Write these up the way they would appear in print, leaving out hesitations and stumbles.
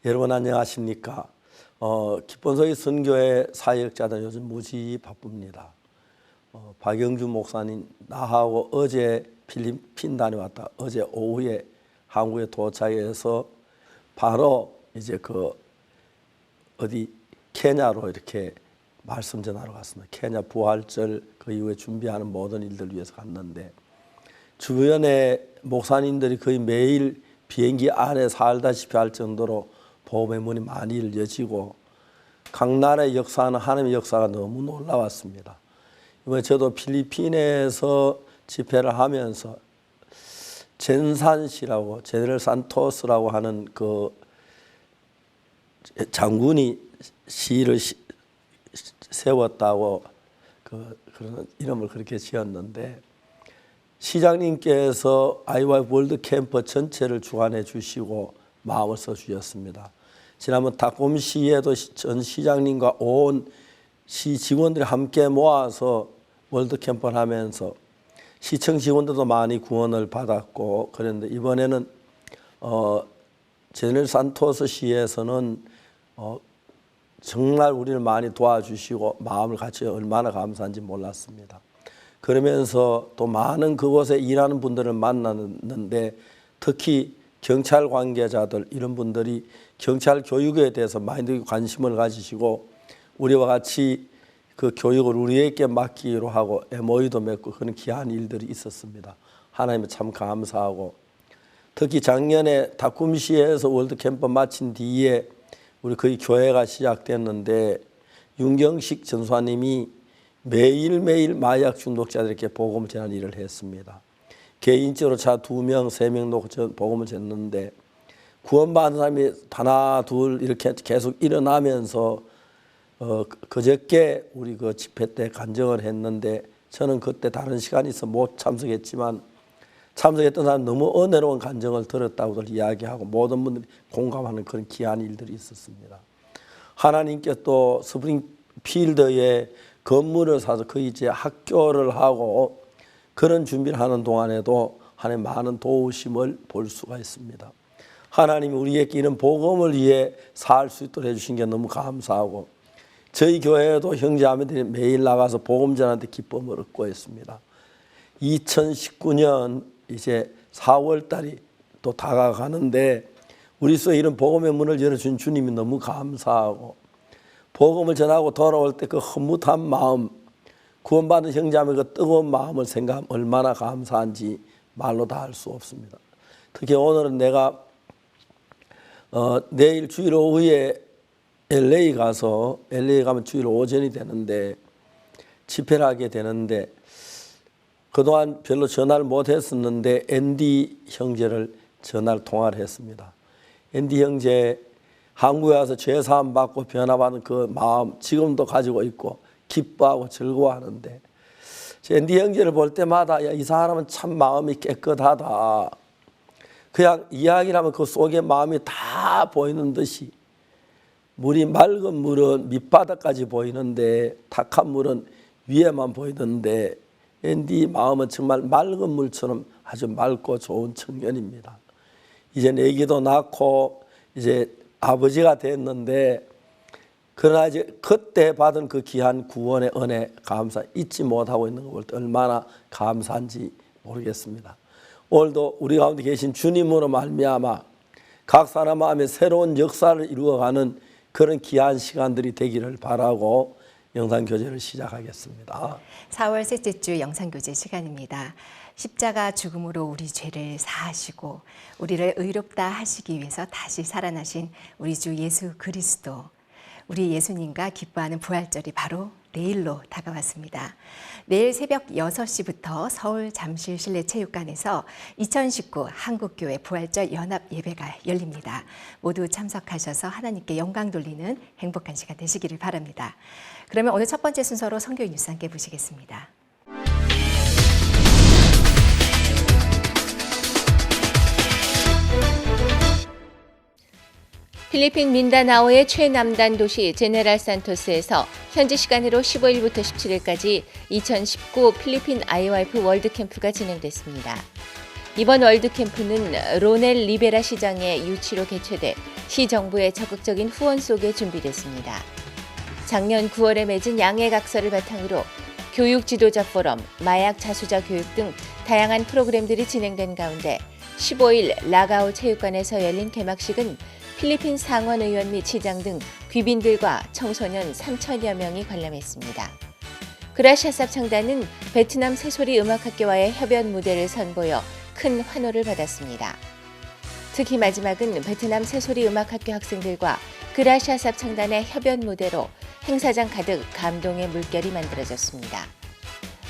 여러분 안녕하십니까? 기본소위 선교회 사역자들 요즘 무지 바쁩니다. 박영주 목사님 나하고 어제 필리핀 다녀왔다. 어제 오후에 한국에 도착해서 바로 이제 케냐로 이렇게 말씀 전하러 갔습니다. 케냐 부활절 그 이후에 준비하는 모든 일들 위해서 갔는데 주변에 목사님들이 거의 매일 비행기 안에 살다시피 할 정도로 복음의 문이 많이 열려지고 각 나라의 역사는 하나님의 역사가 너무 놀라웠습니다. 이번에 저도 필리핀에서 집회를 하면서 젠산시라고 제네럴 산토스라고 하는 그 장군이 시를 세웠다고 그런 이름을 그렇게 지었는데 시장님께서 아이와이 월드 캠프 전체를 주관해 주시고 마음을 써 주셨습니다. 지난번 다꼼시에도 전 시장님과 온 시 직원들이 함께 모아서 월드 캠프를 하면서 시청 직원들도 많이 구원을 받았고 그런데 이번에는 제네럴 산토스 시에서는 정말 우리를 많이 도와주시고 마음을 같이 얼마나 감사한지 몰랐습니다. 그러면서 또 많은 그곳에 일하는 분들을 만났는데 특히 경찰 관계자들 이런 분들이 경찰 교육에 대해서 많이 관심을 가지시고 우리와 같이 그 교육을 우리에게 맡기로 하고 MOU도 맺고 그런 귀한 일들이 있었습니다. 하나님에 참 감사하고 특히 작년에 다쿰시에서 월드캠프 마친 뒤에 우리 거의 교회가 시작됐는데 윤경식 전사님이 매일매일 마약 중독자들에게 복음을 전하는 일을 했습니다. 개인적으로 차 2명, 3명 놓고 복음을 전했는데 구원받은 사람이 하나, 둘 이렇게 계속 일어나면서 그저께 우리 그 집회 때 간증을 했는데 저는 그때 다른 시간이 있어 못 참석했지만 참석했던 사람 너무 은혜로운 간증을 들었다고들 이야기하고 모든 분들이 공감하는 그런 귀한 일들이 있었습니다. 하나님께 또 스프링필드에 건물을 사서 거기 이제 학교를 하고 그런 준비를 하는 동안에도 하나님 많은 도우심을 볼 수가 있습니다. 하나님이 우리에게 이런 복음을 위해 살 수 있도록 해주신 게 너무 감사하고 저희 교회에도 형제자매들이 매일 나가서 복음 전하는데 기쁨을 얻고 있습니다. 2019년 이제 4월 달이 또 다가가는데 우리 속에 이런 복음의 문을 열어준 주님이 너무 감사하고 복음을 전하고 돌아올 때 그 흐뭇한 마음 구원받은 형제자매 그 뜨거운 마음을 생각하면 얼마나 감사한지 말로 다 할 수 없습니다. 특히 오늘은 내가 내일 주일 오후에 LA 가면 주일 오전이 되는데 집회를 하게 되는데 그동안 별로 전화를 못 했었는데 앤디 형제를 전화를 통화를 했습니다. 앤디 형제 한국에 와서 죄사함 받고 변화받은 그 마음 지금도 가지고 있고 기뻐하고 즐거워하는데 앤디 형제를 볼 때마다 야, 이 사람은 참 마음이 깨끗하다. 그냥 이야기를 하면 그 속에 마음이 다 보이는 듯이 물이 맑은 물은 밑바닥까지 보이는데 탁한 물은 위에만 보이는데 앤디 마음은 정말 맑은 물처럼 아주 맑고 좋은 청년입니다. 이제 애기도 낳고 이제 아버지가 됐는데 그러나 이제 그때 받은 그 귀한 구원의 은혜 감사 잊지 못하고 있는 걸 볼 때 얼마나 감사한지 모르겠습니다. 오늘도 우리 가운데 계신 주님으로 말미암아 각 사람 마음에 새로운 역사를 이루어가는 그런 귀한 시간들이 되기를 바라고 영상교제를 시작하겠습니다. 4월 셋째 주 영상교제 시간입니다. 십자가 죽음으로 우리 죄를 사하시고 우리를 의롭다 하시기 위해서 다시 살아나신 우리 주 예수 그리스도 우리 예수님과 기뻐하는 부활절이 바로 내일로 다가왔습니다. 내일 새벽 6시부터 서울 잠실 실내체육관에서 2019 한국교회 부활절 연합 예배가 열립니다. 모두 참석하셔서 하나님께 영광 돌리는 행복한 시간 되시기를 바랍니다. 그러면 오늘 첫 번째 순서로 선교인 뉴스 함께 보시겠습니다. 필리핀 민다나오의 최남단 도시 제네랄 산토스에서 현지 시간으로 15일부터 17일까지 2019 필리핀 IYF 월드캠프가 진행됐습니다. 이번 월드캠프는 로넬 리베라 시장의 유치로 개최돼 시 정부의 적극적인 후원 속에 준비됐습니다. 작년 9월에 맺은 양해각서를 바탕으로 교육 지도자 포럼, 마약 자수자 교육 등 다양한 프로그램들이 진행된 가운데 15일 라가오 체육관에서 열린 개막식은 필리핀 상원 의원 및 시장 등 귀빈들과 청소년 3천여 명이 관람했습니다. 그라샤삽 창단은 베트남 새소리 음악학교와의 협연 무대를 선보여 큰 환호를 받았습니다. 특히 마지막은 베트남 새소리 음악학교 학생들과 그라샤삽 창단의 협연 무대로 행사장 가득 감동의 물결이 만들어졌습니다.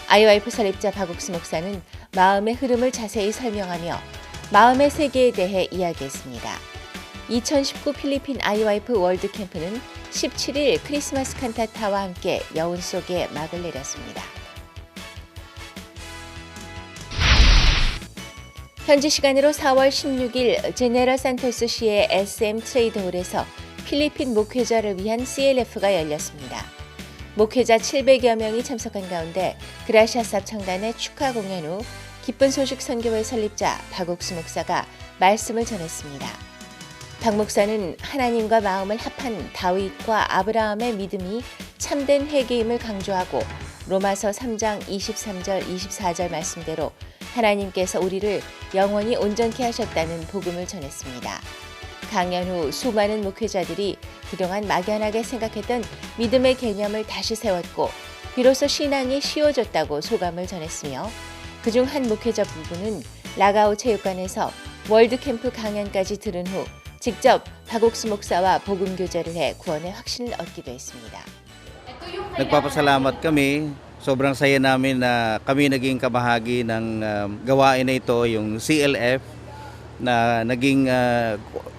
IYF 설립자 박옥수 목사는 마음의 흐름을 자세히 설명하며 마음의 세계에 대해 이야기했습니다. 2019 필리핀 IYF 월드 캠프는 17일 크리스마스 칸타타와 함께 여운 속에 막을 내렸습니다. 현지 시간으로 4월 16일 제네럴 산토스시의 SM 트레이드홀에서 필리핀 목회자를 위한 CLF가 열렸습니다. 목회자 700여 명이 참석한 가운데 그라샤삽 창단의 축하 공연 후 기쁜 소식 선교회 설립자 박옥수 목사가 말씀을 전했습니다. 박 목사는 하나님과 마음을 합한 다윗과 아브라함의 믿음이 참된 회개임을 강조하고 로마서 3장 23절 24절 말씀대로 하나님께서 우리를 영원히 온전케 하셨다는 복음을 전했습니다. 강연 후 수많은 목회자들이 그동안 막연하게 생각했던 믿음의 개념을 다시 세웠고 비로소 신앙이 쉬워졌다고 소감을 전했으며 그중 한 목회자 부부는 라가오 체육관에서 월드캠프 강연까지 들은 후 직접 박옥수 목사와 복음 교제를 해 구원의 확신을 얻기도 했습니다. Nagpapasalamat kami. Sobrang saya namin na kami naging kabahagi ng gawain na ito, yung CLF na naging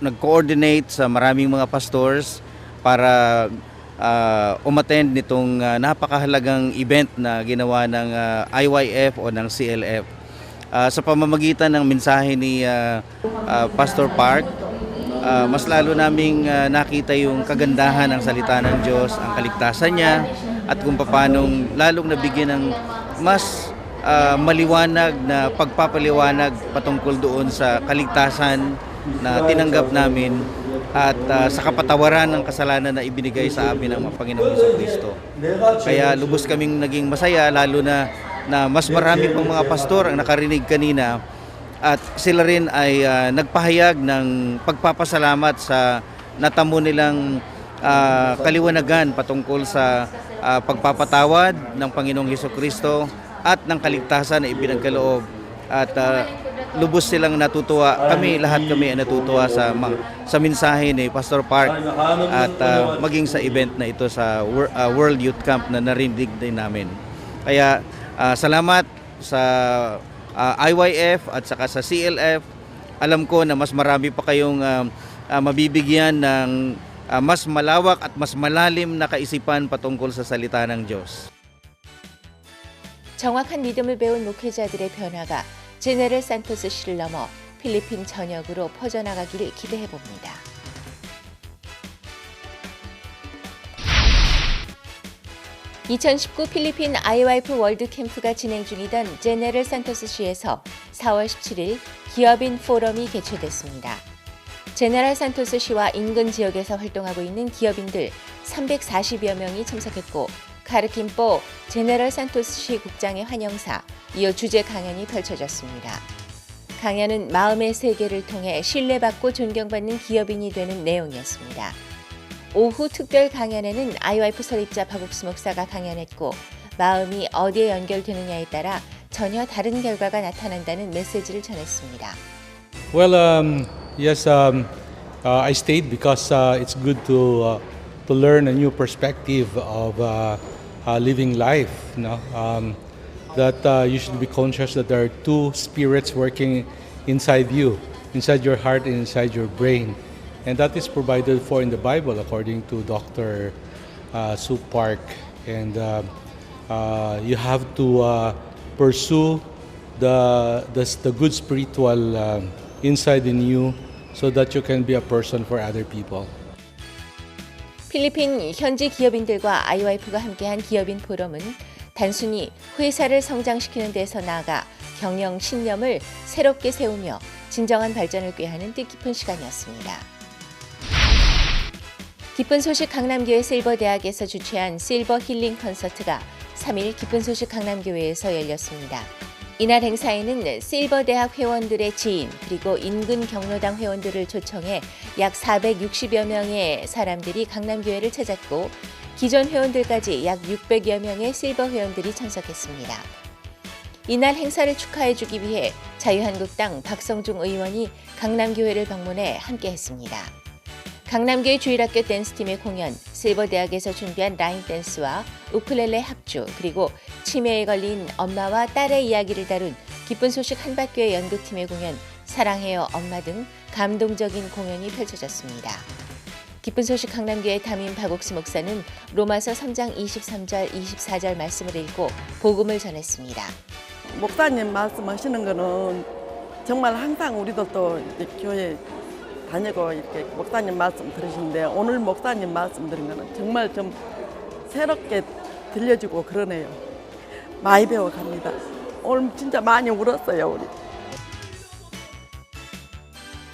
nag-coordinate sa maraming mga pastors para umattend nitong napakahalagang event na ginawa ng IYF o ng CLF. Sa pamamagitan ng mensahe ni Pastor Park, mas lalo naming nakita yung kagandahan ng salita ng Diyos, ang kaligtasan niya, at kung paano lalong nabigyan ng mas maliwanag na pagpapaliwanag patungkol doon sa kaligtasan na tinanggap namin at sa kapatawaran ng kasalanan na ibinigay sa amin ng Panginoong Jesucristo. Kaya lubos kaming naging masaya, lalo na mas marami pang mga pastor ang nakarinig kanina at sila rin ay nagpahayag ng pagpapasalamat sa natamo nilang kaliwanagan patungkol sa pagpapatawad ng Panginoong Jesucristo at ng kaligtasan na ibinagkaloob. At lubos silang natutuwa. Lahat kami ay natutuwa sa mensahe ni Pastor Park at maging sa event na ito sa World Youth Camp na narinig din namin. Kaya salamat sa IYF at saka sa CLF. Alam ko na mas marami pa kayong mabibigyan ng mas malawak at mas malalim na kaisipan patungkol sa salita ng Diyos. 정확한 믿음을 배운 목회자들의 변화가 제네럴 산토스 시를 넘어 필리핀 전역으로 퍼져나가기를 기대해봅니다. (2019) 필리핀 IYF 월드 캠프가 진행 중이던 제네럴 산토스 시에서 4월 17일 기업인 포럼이 개최됐습니다. 제네럴 산토스 시와 인근 지역에서 활동하고 있는 기업인들 340여 명이 참석했고 카르킴포 제네럴 산토스 시 국장의 환영사, 이어 주제 강연이 펼쳐졌습니다. 강연은 마음의 세계를 통해 신뢰받고 존경받는 기업인이 되는 내용이었습니다. 오후 특별 강연에는 IYF 설립자 박옥수 목사가 강연했고 마음이 어디에 연결되느냐에 따라 전혀 다른 결과가 나타난다는 메시지를 전했습니다. Well, yes, I stayed because it's good to learn a new perspective of living life. That you should be conscious that there are two spirits working inside you, inside your heart and inside your brain. And that is provided for in the Bible according to Dr. Sue Park. And you have to pursue the good spiritual inside in you so that you can be a person for other people. 필리핀 현지 기업인들과 IYF가 함께한 기업인 포럼은 단순히 회사를 성장시키는 데서 나아가 경영 신념을 새롭게 세우며 진정한 발전을 꾀하는 뜻깊은 시간이었습니다. 기쁜 소식 강남교회 실버대학에서 주최한 실버 힐링 콘서트가 3일 기쁜 소식 강남교회에서 열렸습니다. 이날 행사에는 실버대학 회원들의 지인 그리고 인근 경로당 회원들을 초청해 약 460여 명의 사람들이 강남교회를 찾았고 기존 회원들까지 약 600여 명의 실버 회원들이 참석했습니다. 이날 행사를 축하해주기 위해 자유한국당 박성중 의원이 강남교회를 방문해 함께했습니다. 강남교회 주일학교 댄스팀의 공연, 실버대학에서 준비한 라인 댄스와 우쿨렐레 합주, 그리고 치매에 걸린 엄마와 딸의 이야기를 다룬 기쁜 소식 한밭교회 연극팀의 공연, 사랑해요 엄마 등 감동적인 공연이 펼쳐졌습니다. 기쁜 소식 강남교회 담임 박옥수 목사는 로마서 3장 23절, 24절 말씀을 읽고 복음을 전했습니다. 목사님 말씀하시는 거는 정말 항상 우리들도 이제 교회 다니고 이렇게 목사님 말씀 들으시는데 오늘 목사님 말씀 들은 거는 정말 좀 새롭게 들려지고 그러네요. 많이 배워갑니다. 오늘 진짜 많이 울었어요, 우리.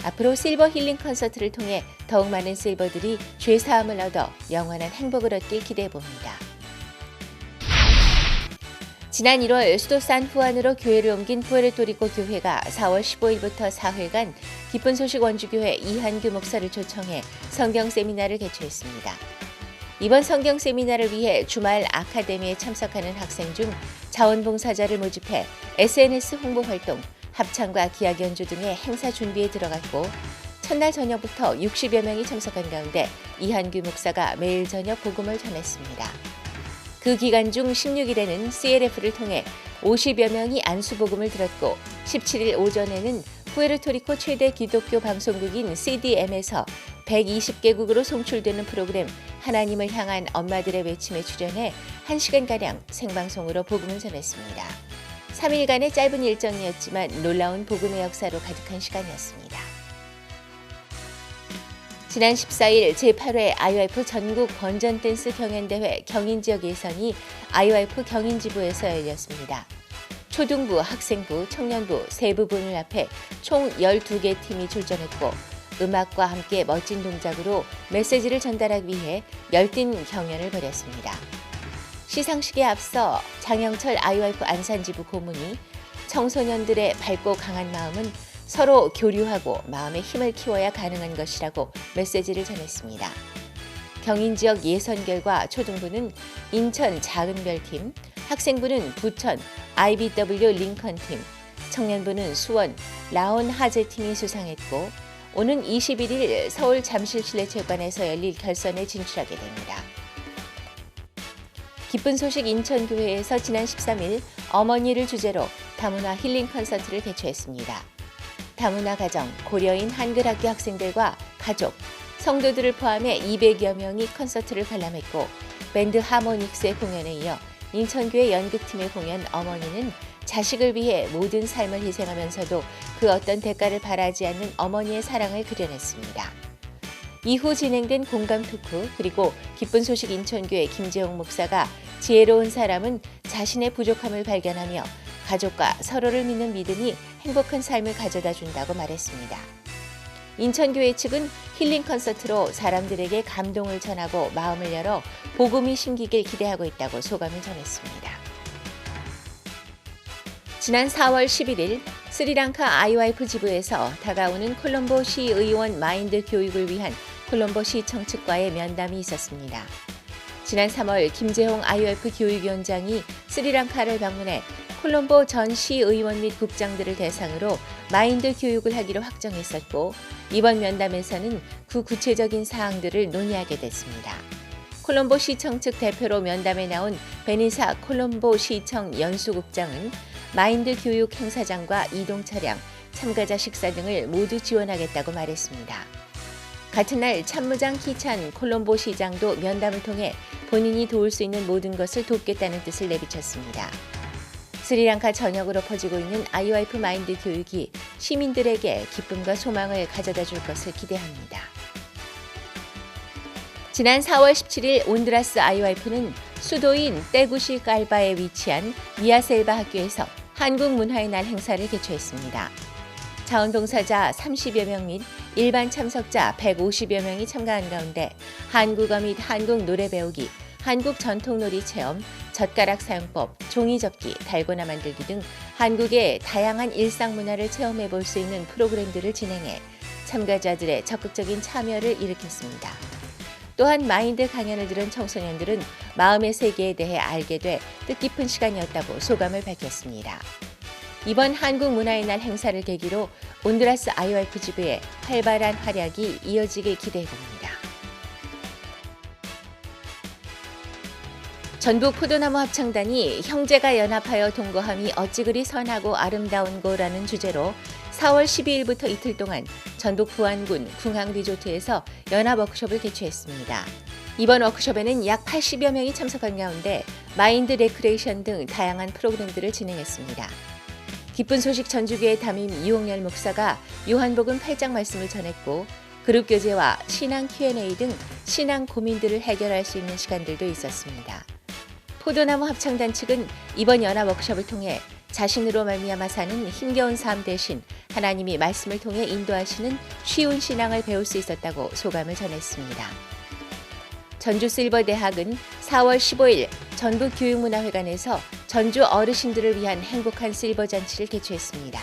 앞으로 실버 힐링 콘서트를 통해 더욱 많은 실버들이 죄 사함을 얻어 영원한 행복을 얻길 기대해 봅니다. 지난 1월 수도 산후안으로 교회를 옮긴 푸에르토리코 교회가 4월 15일부터 4회간 기쁜 소식 원주교회 이한규 목사를 초청해 성경 세미나를 개최했습니다. 이번 성경 세미나를 위해 주말 아카데미에 참석하는 학생 중 자원봉사자를 모집해 SNS 홍보 활동, 합창과 기악 연주 등의 행사 준비에 들어갔고 첫날 저녁부터 60여 명이 참석한 가운데 이한규 목사가 매일 저녁 복음을 전했습니다. 그 기간 중 16일에는 CLF를 통해 50여 명이 안수복음을 들었고 17일 오전에는 푸에르토리코 최대 기독교 방송국인 CDM에서 120개국으로 송출되는 프로그램 하나님을 향한 엄마들의 외침에 출연해 1시간가량 생방송으로 복음을 전했습니다. 3일간의 짧은 일정이었지만 놀라운 복음의 역사로 가득한 시간이었습니다. 지난 14일 제8회 IYF 전국 건전댄스 경연대회 경인지역 예선이 IYF 경인지부에서 열렸습니다. 초등부, 학생부, 청년부 세 부분을 합해 총 12개 팀이 출전했고 음악과 함께 멋진 동작으로 메시지를 전달하기 위해 열띤 경연을 벌였습니다. 시상식에 앞서 장영철 IYF 안산지부 고문이 청소년들의 밝고 강한 마음은 서로 교류하고 마음의 힘을 키워야 가능한 것이라고 메시지를 전했습니다. 경인지역 예선 결과 초등부는 인천 작은별팀, 학생부는 부천 IBW 링컨팀, 청년부는 수원 라온 하재팀이 수상했고 오는 21일 서울 잠실실내체육관에서 열릴 결선에 진출하게 됩니다. 기쁜 소식 인천교회에서 지난 13일 어머니를 주제로 다문화 힐링 콘서트를 개최했습니다. 다문화 가정, 고려인 한글학교 학생들과 가족, 성도들을 포함해 200여 명이 콘서트를 관람했고 밴드 하모닉스의 공연에 이어 인천교회 연극팀의 공연 어머니는 자식을 위해 모든 삶을 희생하면서도 그 어떤 대가를 바라지 않는 어머니의 사랑을 그려냈습니다. 이후 진행된 공감 토크 그리고 기쁜 소식 인천교회 김재용 목사가 지혜로운 사람은 자신의 부족함을 발견하며 가족과 서로를 믿는 믿음이 행복한 삶을 가져다 준다고 말했습니다. 인천교회 측은 힐링 콘서트로 사람들에게 감동을 전하고 마음을 열어 복음이 심기길 기대하고 있다고 소감을 전했습니다. 지난 4월 11일 스리랑카 IYF 지부에서 다가오는 콜롬보 시의원 마인드 교육을 위한 콜롬보 시청 측과의 면담이 있었습니다. 지난 3월 김재홍 IYF 교육위원장이 스리랑카를 방문해 콜롬보 전 시의원 및 국장들을 대상으로 마인드 교육을 하기로 확정했었고 이번 면담에서는 그 구체적인 사항들을 논의하게 됐습니다. 콜롬보 시청 측 대표로 면담에 나온 베니사 콜롬보 시청 연수국장은 마인드 교육 행사장과 이동 차량, 참가자 식사 등을 모두 지원하겠다고 말했습니다. 같은 날 참무장 희찬 콜롬보 시장도 면담을 통해 본인이 도울 수 있는 모든 것을 돕겠다는 뜻을 내비쳤습니다. 스리랑카 전역으로 퍼지고 있는 IYF 마인드 교육이 시민들에게 기쁨과 소망을 가져다 줄 것을 기대합니다. 지난 4월 17일 온두라스 IYF는 수도인 떼구시 깔바에 위치한 미아셀바 학교에서 한국 문화의 날 행사를 개최했습니다. 자원봉사자 30여 명 및 일반 참석자 150여 명이 참가한 가운데 한국어 및 한국 노래 배우기, 한국 전통놀이 체험, 젓가락 사용법, 종이접기, 달고나 만들기 등 한국의 다양한 일상 문화를 체험해 볼 수 있는 프로그램들을 진행해 참가자들의 적극적인 참여를 일으켰습니다. 또한 마인드 강연을 들은 청소년들은 마음의 세계에 대해 알게 돼 뜻깊은 시간이었다고 소감을 밝혔습니다. 이번 한국문화의 날 행사를 계기로 온두라스 IORPG부의 활발한 활약이 이어지길 기대해봅니다. 전북 포도나무 합창단이 형제가 연합하여 동거함이 어찌 그리 선하고 아름다운고라는 주제로 4월 12일부터 이틀 동안 전북 부안군 궁항리조트에서 연합 워크숍을 개최했습니다. 이번 워크숍에는 약 80여 명이 참석한 가운데 마인드 레크레이션 등 다양한 프로그램들을 진행했습니다. 기쁜 소식 전주교회 담임 이홍열 목사가 요한복음 8장 말씀을 전했고 그룹 교제와 신앙 Q&A 등 신앙 고민들을 해결할 수 있는 시간들도 있었습니다. 포도나무 합창단 측은 이번 연합 워크숍을 통해 자신으로 말미암아 사는 힘겨운 삶 대신 하나님이 말씀을 통해 인도하시는 쉬운 신앙을 배울 수 있었다고 소감을 전했습니다. 전주실버대학은 4월 15일 전북교육문화회관에서 전주 어르신들을 위한 행복한 실버잔치를 개최했습니다.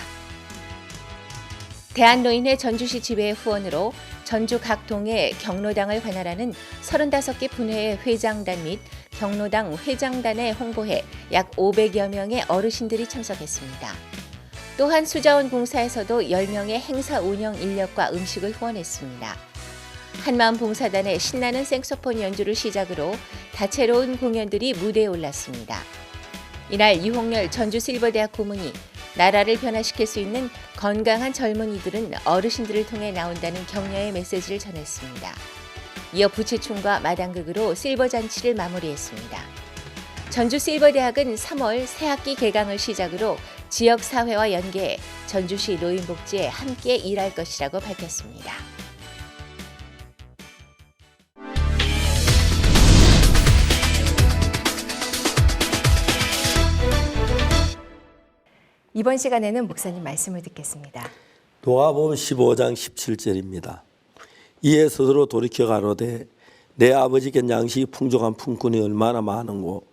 대한노인회 전주시 지회의 후원으로 전주 각 동의 경로당을 관할하는 35개 분회의 회장단 및 경로당 회장단에 홍보해 약 500여 명의 어르신들이 참석했습니다. 또한 수자원 공사에서도 10명의 행사 운영 인력과 음식을 후원했습니다. 한마음 봉사단의 신나는 색소폰 연주를 시작으로 다채로운 공연들이 무대에 올랐습니다. 이날 유홍열 전주실버대학 고문이 나라를 변화시킬 수 있는 건강한 젊은이들은 어르신들을 통해 나온다는 격려의 메시지를 전했습니다. 이어 부채춤과 마당극으로 실버잔치를 마무리했습니다. 전주실버대학은 3월 새학기 개강을 시작으로 지역사회와 연계해 전주시 노인복지에 함께 일할 것이라고 밝혔습니다. 이번 시간에는 목사님 말씀을 듣겠습니다. 누가복음 15장 17절입니다. 이에 스스로 돌이켜 가로되 내 아버지께 양식이 풍족한 품꾼이 얼마나 많은고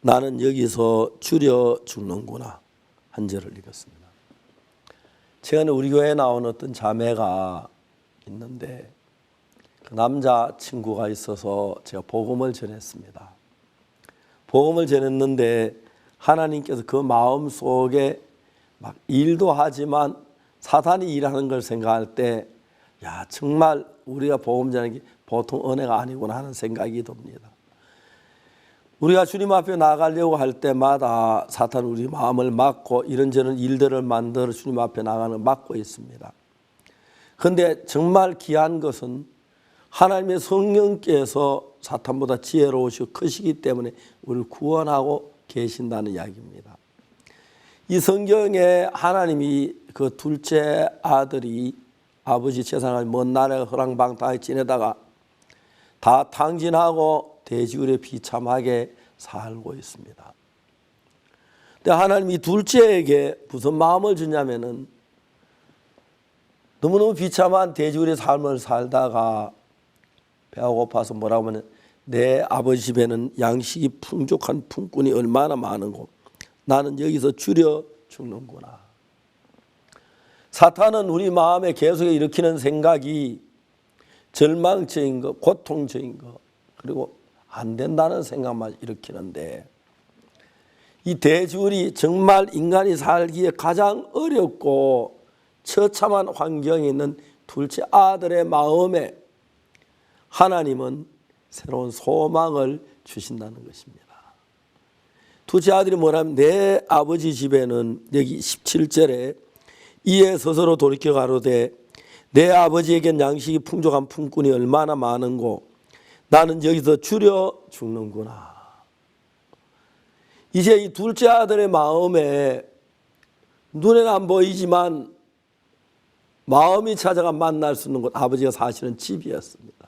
나는 여기서 줄여 죽는구나. 한 절을 읽었습니다. 최근에 우리 교회에 나온 어떤 자매가 있는데 그 남자 친구가 있어서 제가 복음을 전했습니다. 복음을 전했는데 하나님께서 그 마음 속에 막 일도 하지만 사탄이 일하는 걸 생각할 때 야, 정말 우리가 복음 전하는 게 보통 은혜가 아니구나 하는 생각이 듭니다. 우리가 주님 앞에 나가려고 할 때마다 사탄은 우리 마음을 막고 이런저런 일들을 만들어 주님 앞에 나가는 걸 막고 있습니다. 그런데 정말 귀한 것은 하나님의 성령께서 사탄보다 지혜로우시고 크시기 때문에 우리를 구원하고 계신다는 이야기입니다. 이 성경에 하나님이 그 둘째 아들이 아버지 세상을 먼 나라에 허랑방탕하게 지내다가 다 탕진하고 돼지우리에 비참하게 살고 있습니다. 근데 하나님이 둘째에게 무슨 마음을 주냐면은 너무너무 비참한 돼지우리의 삶을 살다가 배가 고파서 뭐라고 하면 내 아버지 집에는 양식이 풍족한 품꾼이 얼마나 많은고 나는 여기서 줄여 죽는구나. 사탄은 우리 마음에 계속 일으키는 생각이 절망적인 거, 고통적인 거, 그리고 안 된다는 생각만 일으키는데 이 돼지우리 정말 인간이 살기에 가장 어렵고 처참한 환경에 있는 둘째 아들의 마음에 하나님은 새로운 소망을 주신다는 것입니다. 둘째 아들이 뭐라면 내 아버지 집에는 여기 17절에 이에 스스로 돌이켜 가로되 내 아버지에겐 양식이 풍족한 품꾼이 얼마나 많은고 나는 여기서 줄여 죽는구나. 이제 이 둘째 아들의 마음에 눈에는 안 보이지만 마음이 찾아가 만날 수 있는 곳 아버지가 사시는 집이었습니다.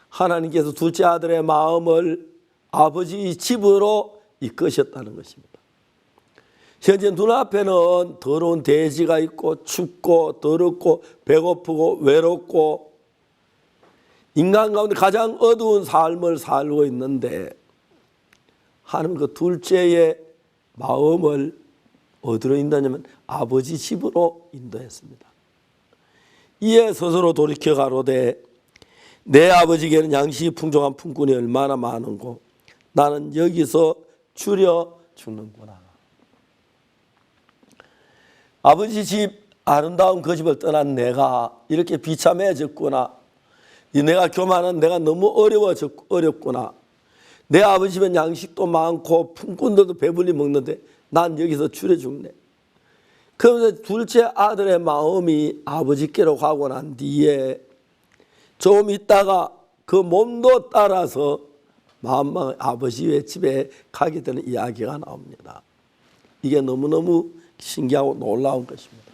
하나님께서 둘째 아들의 마음을 아버지 집으로 이끄셨다는 것입니다. 현재 눈앞에는 더러운 대지가 있고 춥고 더럽고 배고프고 외롭고 인간 가운데 가장 어두운 삶을 살고 있는데 하나님 그 둘째의 마음을 어디로 인도하냐면 아버지 집으로 인도했습니다. 이에 스스로 돌이켜 가로되 내 아버지에게는 양식이 풍족한 품꾼이 얼마나 많은고 나는 여기서 줄여 죽는구나. 아버지 집 아름다운 그 집을 떠난 내가 이렇게 비참해졌구나. 내가 교만한 내가 너무 어렵구나. 내 아버지 집엔 양식도 많고 품꾼들도 배불리 먹는데 난 여기서 줄여 죽네. 그러면서 둘째 아들의 마음이 아버지께로 가고 난 뒤에 조금 있다가 그 몸도 따라서 마음만 아버지의 집에 가게 되는 이야기가 나옵니다. 이게 너무너무 신기하고 놀라운 것입니다.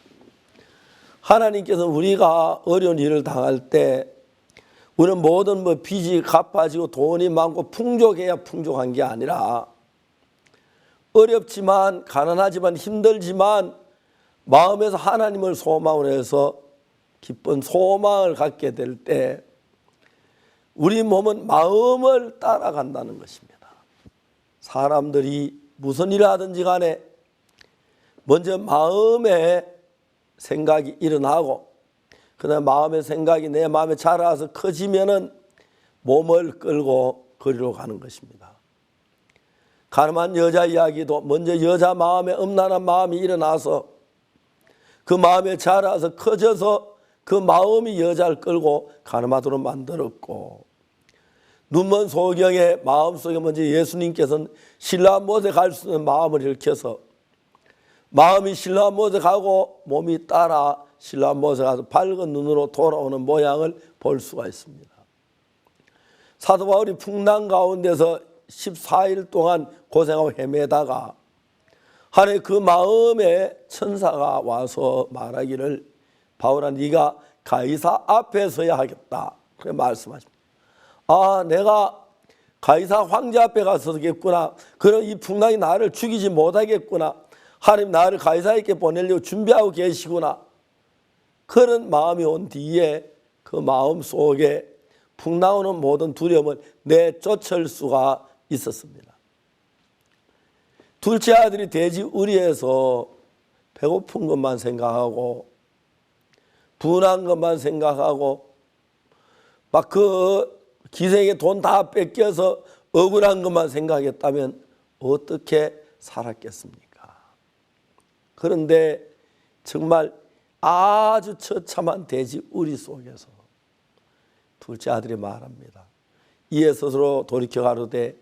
하나님께서는 우리가 어려운 일을 당할 때 우리는 모든 빚이 갚아지고 돈이 많고 풍족해야 풍족한 게 아니라 어렵지만 가난하지만 힘들지만 마음에서 하나님을 소망으로 해서 기쁜 소망을 갖게 될 때 우리 몸은 마음을 따라간다는 것입니다. 사람들이 무슨 일을 하든지 간에 먼저 마음에 생각이 일어나고 그다음에 마음의 생각이 내 마음에 자라서 커지면은 몸을 끌고 거리로 가는 것입니다. 가늠한 여자 이야기도 먼저 여자 마음에 음란한 마음이 일어나서 그 마음에 자라서 커져서 그 마음이 여자를 끌고 가늠하도록 만들었고 눈먼 소경의 마음속에 먼저 예수님께서는 신라 못에 갈 수 있는 마음을 일으켜서 마음이 신라 못에 가고 몸이 따라 신라 못에 가서 밝은 눈으로 돌아오는 모양을 볼 수가 있습니다. 사도 바울이 풍랑 가운데서 14일 동안 고생하고 헤매다가 하나님 그 마음에 천사가 와서 말하기를 바울아 네가 가이사 앞에 서야 하겠다. 그렇게 말씀하십니다. 아 내가 가이사 황제 앞에 가서 서겠구나. 그럼 이 풍랑이 나를 죽이지 못하겠구나. 하나님 나를 가이사에게 보내려고 준비하고 계시구나. 그런 마음이 온 뒤에 그 마음 속에 풍랑 오는 모든 두려움을 내쫓을 수가 있었습니다. 둘째 아들이 돼지 우리에서 배고픈 것만 생각하고 분한 것만 생각하고 막 그 기생의 돈 다 뺏겨서 억울한 것만 생각했다면 어떻게 살았겠습니까? 그런데 정말 아주 처참한 돼지 우리 속에서 둘째 아들이 말합니다. 이에 스스로 돌이켜 가로되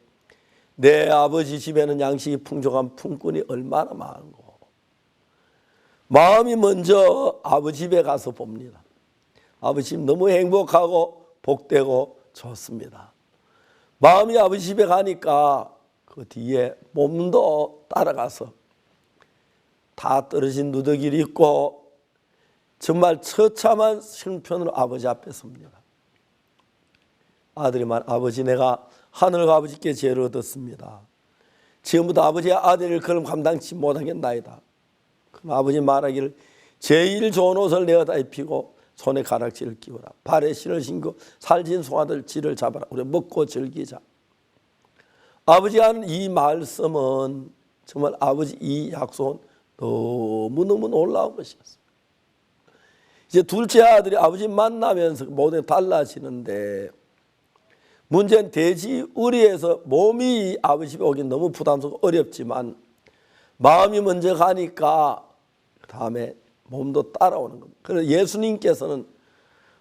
내 아버지 집에는 양식이 풍족한 품꾼이 얼마나 많은고. 마음이 먼저 아버지 집에 가서 봅니다. 아버지 집 너무 행복하고 복되고 좋습니다. 마음이 아버지 집에 가니까 그 뒤에 몸도 따라가서 다 떨어진 누더기를 입고 정말 처참한 형편으로 아버지 앞에 섭니다. 아들이 말 아버지 내가 하늘과 아버지께 죄를 얻었습니다. 지금부터 아버지의 아들을 그럼 감당치 못하겠나이다. 그럼 아버지 말하기를 제일 좋은 옷을 내어다 입히고 손에 가락지를 끼워라. 발에 실을 신고 살진 송아들 쥐를 잡아라. 우리 먹고 즐기자. 아버지가 하는 이 말씀은 정말 아버지 이 약속은 너무너무 놀라운 것이었습니다. 이제 둘째 아들이 아버지 만나면서 모든 게 달라지는데 문제는 돼지 우리에서 몸이 아버지 집에 오긴 너무 부담스럽고 어렵지만 마음이 먼저 가니까 그 다음에 몸도 따라오는 겁니다. 그래서 예수님께서는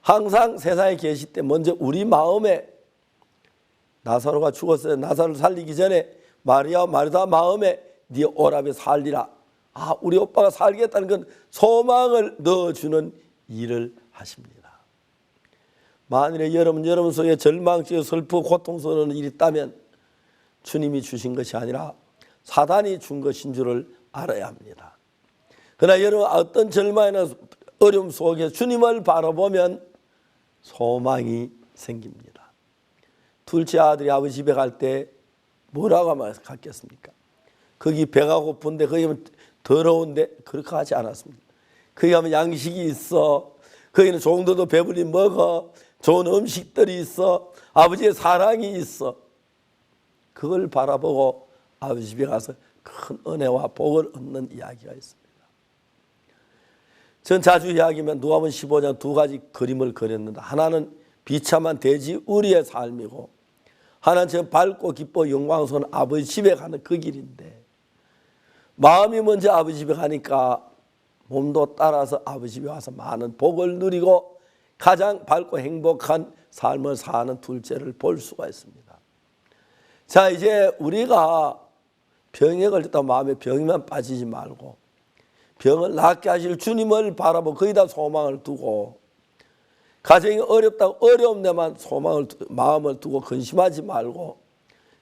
항상 세상에 계실 때 먼저 우리 마음에 나사로가 죽었어요. 나사로를 살리기 전에 마리아 마르다 마음에 네 오라베 살리라. 아 우리 오빠가 살겠다는 건 소망을 넣어주는 일을 하십니다. 만일에 여러분 속에 절망적이고 슬프고 고통스러운 일이 있다면 주님이 주신 것이 아니라 사단이 준 것인 줄을 알아야 합니다. 그러나 여러분 어떤 절망이나 어려움 속에 주님을 바라보면 소망이 생깁니다. 둘째 아들이 아버지 집에 갈 때 뭐라고 갔겠습니까? 거기 배가 고픈데 거기 더러운데 그렇게 하지 않았습니다. 거기 가면 양식이 있어. 거기는 종도도 배불리 먹어. 좋은 음식들이 있어. 아버지의 사랑이 있어. 그걸 바라보고 아버지 집에 가서 큰 은혜와 복을 얻는 이야기가 있습니다. 전 자주 이야기하면 누가복음 15장 두 가지 그림을 그렸는데, 하나는 비참한 돼지 우리의 삶이고, 하나는 저 밝고 기뻐 영광스러운 아버지 집에 가는 그 길인데, 마음이 먼저 아버지 집에 가니까 몸도 따라서 아버지 집에 와서 많은 복을 누리고 가장 밝고 행복한 삶을 사는 둘째를 볼 수가 있습니다. 자, 이제 우리가 병에 걸렸다 마음에 병이만 빠지지 말고 병을 낫게 하실 주님을 바라보고 거기다 소망을 두고, 가정이 어렵다고 어려운 데만 마음을 두고 근심하지 말고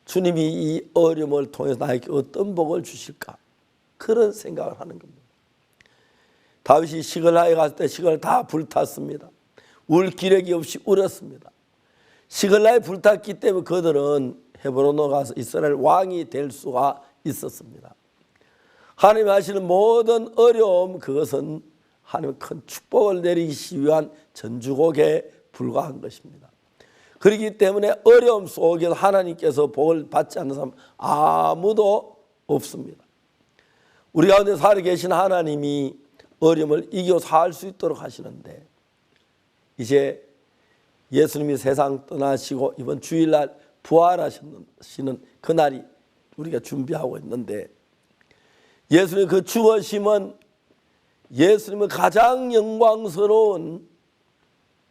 주님이 이 어려움을 통해서 나에게 어떤 복을 주실까, 그런 생각을 하는 겁니다. 다윗이 시글라에 갔을 때 시글 다 불탔습니다. 울 기력이 없이 울었습니다. 시글라에 불탔기 때문에 그들은 헤브론으로 가서 이스라엘 왕이 될 수가 있었습니다. 하나님이 하시는 모든 어려움, 그것은 하나님의 큰 축복을 내리기 위한 전주곡에 불과한 것입니다. 그렇기 때문에 어려움 속에서 하나님께서 복을 받지 않는 사람 아무도 없습니다. 우리 가운데 살아계신 하나님이 어려움을 이겨 살 수 있도록 하시는데, 이제 예수님이 세상 떠나시고 이번 주일날 부활하시는 그날이 우리가 준비하고 있는데, 예수님의 그 죽으심은 예수님의 가장 영광스러운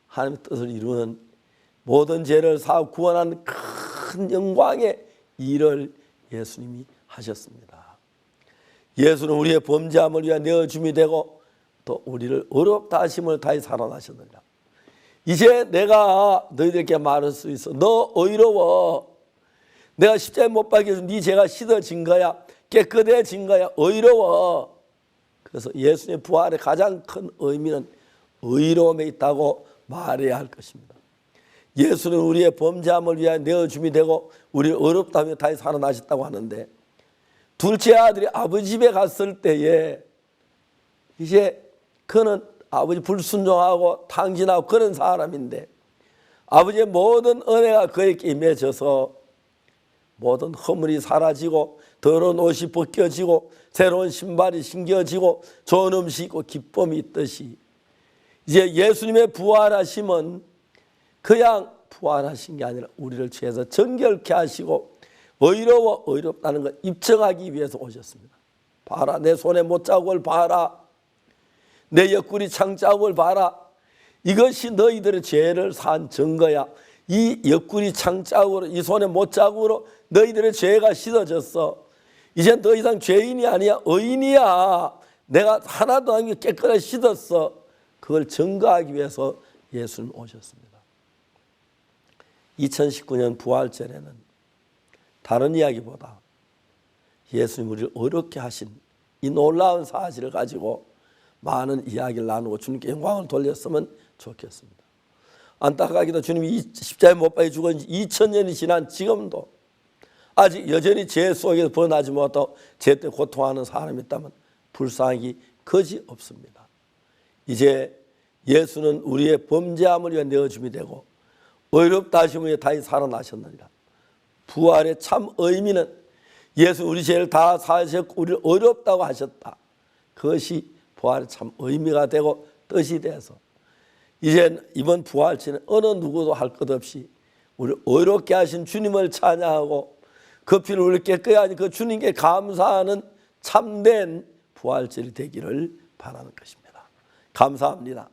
하나님의 뜻을 이루는 모든 죄를 사하고 구원하는 큰 영광의 일을 예수님이 하셨습니다. 예수는 우리의 범죄함을 위한 내어줌이 되고 또 우리를 어렵다 하심을 다해 살아나셨느니라. 이제 내가 너희들에게 말할 수 있어. 너 의로워. 내가 십자가에 못 박혀서 네 죄가 씻어진 거야. 깨끗해진 거야. 의로워. 그래서 예수님의 부활의 가장 큰 의미는 의로움에 있다고 말해야 할 것입니다. 예수는 우리의 범죄함을 위하여 내어줌이 되고 우리를 어렵다 하며 다시 살아나셨다고 하는데, 둘째 아들이 아버지 집에 갔을 때에 이제 그는 아버지 불순종하고 탕진하고 그런 사람인데, 아버지의 모든 은혜가 그에게 임해져서 모든 허물이 사라지고 더러운 옷이 벗겨지고 새로운 신발이 신겨지고 좋은 음식이 있고 기쁨이 있듯이, 이제 예수님의 부활하심은 그냥 부활하신 게 아니라 우리를 죄에서 정결케 하시고 의롭다는 걸 입증하기 위해서 오셨습니다. 봐라, 내 손에 못자국을 봐라, 내 옆구리 창자국을 봐라. 이것이 너희들의 죄를 산 증거야. 이 옆구리 창자국으로, 이 손에 못자국으로 너희들의 죄가 씻어졌어. 이제 더 이상 죄인이 아니야, 의인이야. 내가 하나도 아니고 깨끗하게 씻었어. 그걸 증거하기 위해서 예수님 오셨습니다. 2019년 부활절에는 다른 이야기보다 예수님 우리를 어렵게 하신 이 놀라운 사실을 가지고 많은 이야기를 나누고 주님께 영광을 돌렸으면 좋겠습니다. 안타깝게도 주님이 십자가에 못 박혀 죽은 지 2000년이 지난 지금도 아직 여전히 죄 속에서 벗어나지 못하고 죄 때문에 고통하는 사람이 있다면 불쌍하기 거지 없습니다. 이제 예수는 우리의 범죄함을 위해 내어줌이 되고 의롭다 하심을 위해 다시 살아나셨느니라. 부활의 참 의미는 예수 우리 죄를 다 사하셨고 우리를 어렵다고 하셨다. 그것이 부활의 참 의미가 되고 뜻이 돼서 이제 이번 부활절은 어느 누구도 할 것 없이 우리를 어렵게 하신 주님을 찬양하고 그 피를 우리 깨끗이 하니 그 주님께 감사하는 참된 부활절이 되기를 바라는 것입니다. 감사합니다.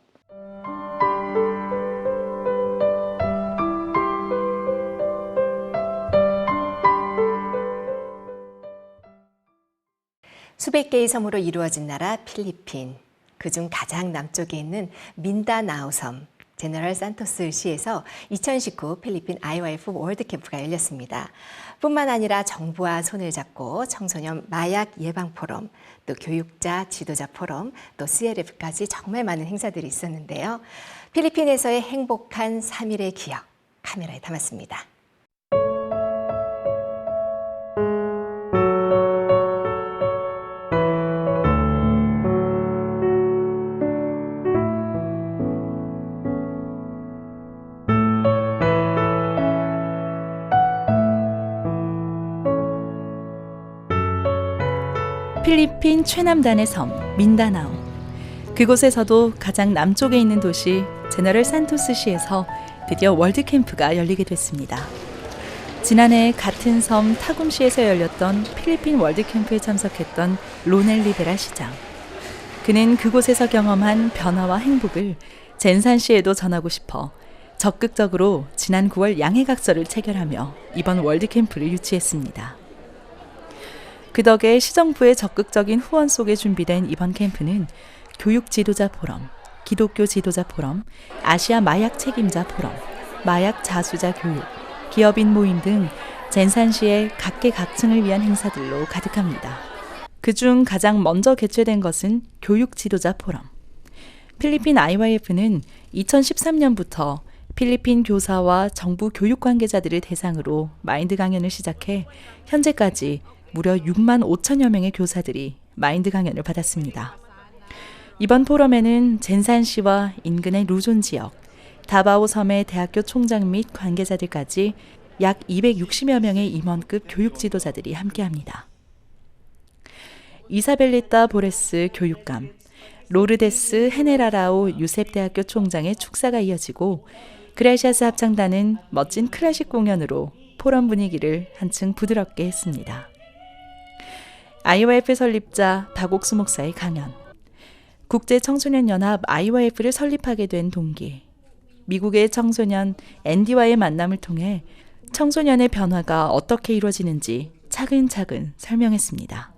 수백 개의 섬으로 이루어진 나라 필리핀, 그중 가장 남쪽에 있는 민다나오 섬 제너럴 산토스 시에서 2019 필리핀 IYF 월드캠프가 열렸습니다. 뿐만 아니라 정부와 손을 잡고 청소년 마약 예방 포럼, 또 교육자 지도자 포럼, 또 CLF까지 정말 많은 행사들이 있었는데요. 필리핀에서의 행복한 3일의 기억, 카메라에 담았습니다. 필리핀 최남단의 섬 민다나오. 그곳에서도 가장 남쪽에 있는 도시 제너럴 산토스시에서 드디어 월드캠프가 열리게 됐습니다. 지난해 같은 섬 타굼시에서 열렸던 필리핀 월드캠프에 참석했던 로넬 리베라 시장. 그는 그곳에서 경험한 변화와 행복을 젠산시에도 전하고 싶어 적극적으로 지난 9월 양해각서를 체결하며 이번 월드캠프를 유치했습니다. 그 덕에 시정부의 적극적인 후원 속에 준비된 이번 캠프는 교육 지도자 포럼, 기독교 지도자 포럼, 아시아 마약 책임자 포럼, 마약 자수자 교육, 기업인 모임 등 젠산시의 각계각층을 위한 행사들로 가득합니다. 그중 가장 먼저 개최된 것은 교육 지도자 포럼. 필리핀 IYF는 2013년부터 필리핀 교사와 정부 교육 관계자들을 대상으로 마인드 강연을 시작해 현재까지 무려 6만 5천여 명의 교사들이 마인드 강연을 받았습니다. 이번 포럼에는 젠산시와 인근의 루존 지역, 다바오 섬의 대학교 총장 및 관계자들까지 약 260여 명의 임원급 교육 지도자들이 함께합니다. 이사벨리타 보레스 교육감, 로르데스 헤네라라오 유셉대학교 총장의 축사가 이어지고 그라시아스 합창단은 멋진 클래식 공연으로 포럼 분위기를 한층 부드럽게 했습니다. IYF 설립자 박옥수 목사의 강연, 국제청소년연합 IYF를 설립하게 된 동기, 미국의 청소년 앤디와의 만남을 통해 청소년의 변화가 어떻게 이루어지는지 차근차근 설명했습니다.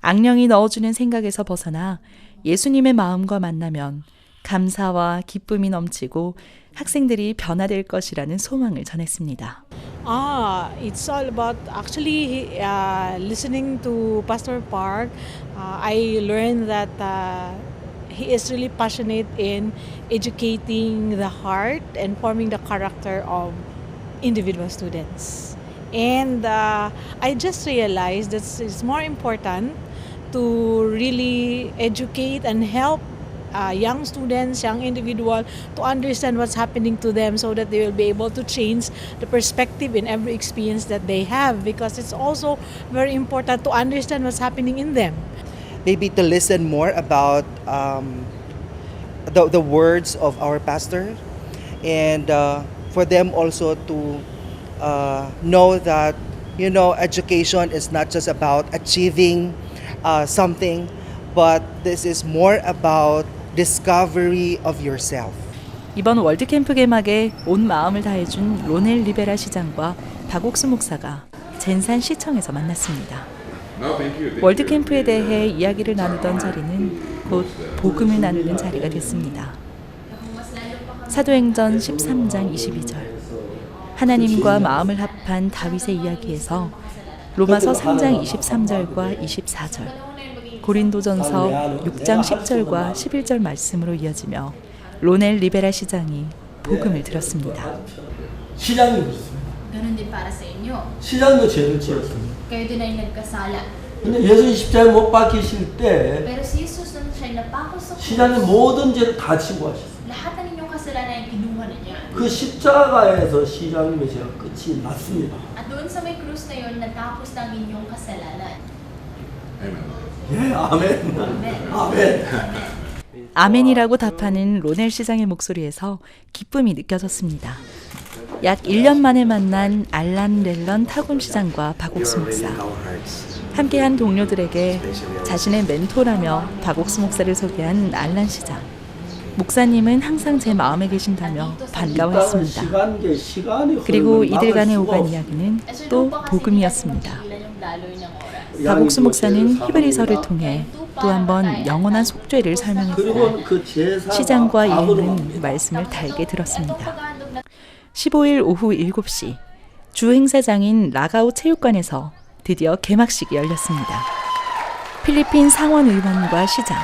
악령이 넣어주는 생각에서 벗어나 예수님의 마음과 만나면 감사와 기쁨이 넘치고 학생들이 변화될 것이라는 소망을 전했습니다. It's all about actually listening to Pastor Park. I learned that he is really passionate in educating the heart and forming the character of individual students. And I just realized that it's more important to really educate and help young students, young individuals to understand what's happening to them so that they will be able to change the perspective in every experience that they have, because it's also very important to understand what's happening in them. Maybe to listen more about the words of our pastor, and for them also to know that, you know, education is not just about achieving something, but this is more about discovery of yourself. 이번 월드캠프 개막에 온 마음을 다해준 로넬 리베라 시장과 박옥수 목사가 젠산시청에서 만났습니다. 월드캠프에 대해 이야기를 나누던 자리는 곧 복음을 나누는 자리가 됐습니다. 사도행전 13장 22절, 하나님과 마음을 합한 다윗의 이야기에서 로마서 3장 23절과 24절, 고린도전서 6장 10절과 11절 말씀으로 이어지며 로넬 리베라 시장이 복음을 들었습니다. 시장님 그렇습니다. Ganun din para sa inyo. 시장도 죄를 지었습니다. Kayo din ay nagkasala. 근데 예수님 십자가에 못 박히실 때 Pero si Jesus nung siya'y napako sa 시장님 모든 죄를 다 지고 하셨어요. lahat ng inyong kasalanan ay kinuha na niya. 그 십자가에서 시장님의 죄가 끝이 났습니다. At doon sa may krus na yun, natapos ng inyong kasalanan. 예, 아멘. 아멘. 아멘이라고 답하는 로넬 시장의 목소리에서 기쁨이 느껴졌습니다. 약 1년 만에 만난 알란 렐런 타굼 시장과 박옥수 목사. 함께한 동료들에게 자신의 멘토라며 박옥수 목사를 소개한 알란 시장. 목사님은 항상 제 마음에 계신다며 반가워했습니다. 그리고 이들 간에 오간 이야기는 또 복음이었습니다. 박옥수 목사는 히브리서를 통해 또 한 번 영원한 속죄를 설명했고 시장과 이행은 말씀을 달게 들었습니다. 15일 오후 7시 주 행사장인 라가오 체육관에서 드디어 개막식이 열렸습니다. 필리핀 상원 의원과 시장,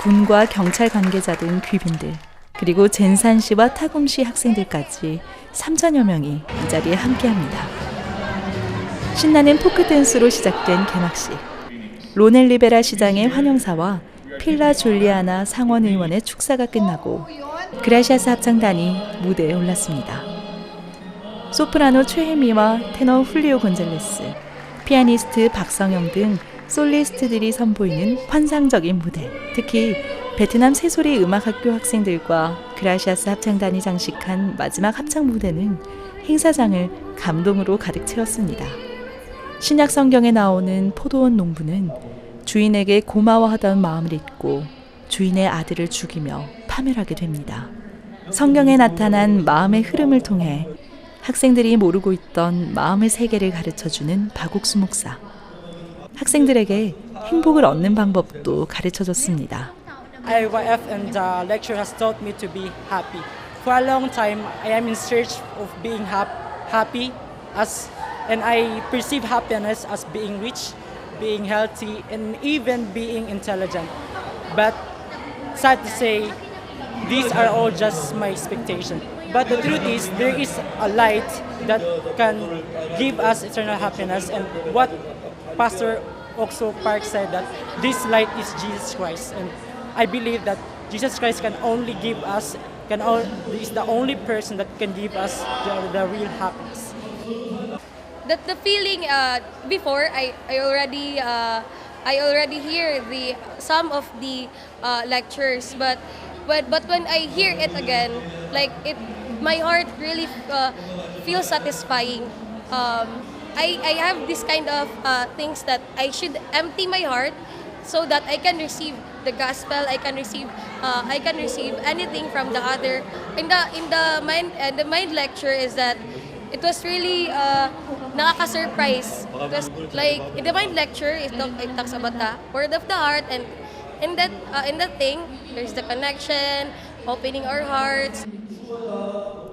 군과 경찰 관계자 등 귀빈들, 그리고 젠산시와 타굼시 학생들까지 3천여 명이 이 자리에 함께합니다. 신나는 포크 댄스로 시작된 개막식. 로넬 리베라 시장의 환영사와 필라 줄리아나 상원 의원의 축사가 끝나고 그라시아스 합창단이 무대에 올랐습니다. 소프라노 최혜미와 테너 훌리오 곤잘레스, 피아니스트 박성영 등 솔리스트들이 선보이는 환상적인 무대, 특히 베트남 새소리 음악학교 학생들과 그라시아스 합창단이 장식한 마지막 합창 무대는 행사장을 감동으로 가득 채웠습니다. 신약 성경에 나오는 포도원 농부는 주인에게 고마워하던 마음을 잊고 주인의 아들을 죽이며 파멸하게 됩니다. 성경에 나타난 마음의 흐름을 통해 학생들이 모르고 있던 마음의 세계를 가르쳐주는 박옥수 목사. 학생들에게 행복을 얻는 방법도 가르쳐줬습니다. IYF and the lecture has taught me to be happy. For a long time, I am in search of being happy, and I perceive happiness as being rich, being healthy, and even being intelligent. But sad to say, these are all just my expectation. But the truth is, there is a light that can give us eternal happiness, and what Pastor Oxo Park said, that this light is Jesus Christ, and I believe that Jesus Christ can only give us, is the only person that can give us the real happiness. The feeling before I already hear some of the lectures, but when I hear it again, like my heart really feels satisfying. I have this kind of things that I should empty my heart so that I can receive the gospel. I can receive anything from the other. In the mind lecture is that it was really nakaka-surprise. It was like in the mind lecture, it talks about the word of the heart, and in that thing, there's the connection, opening our hearts.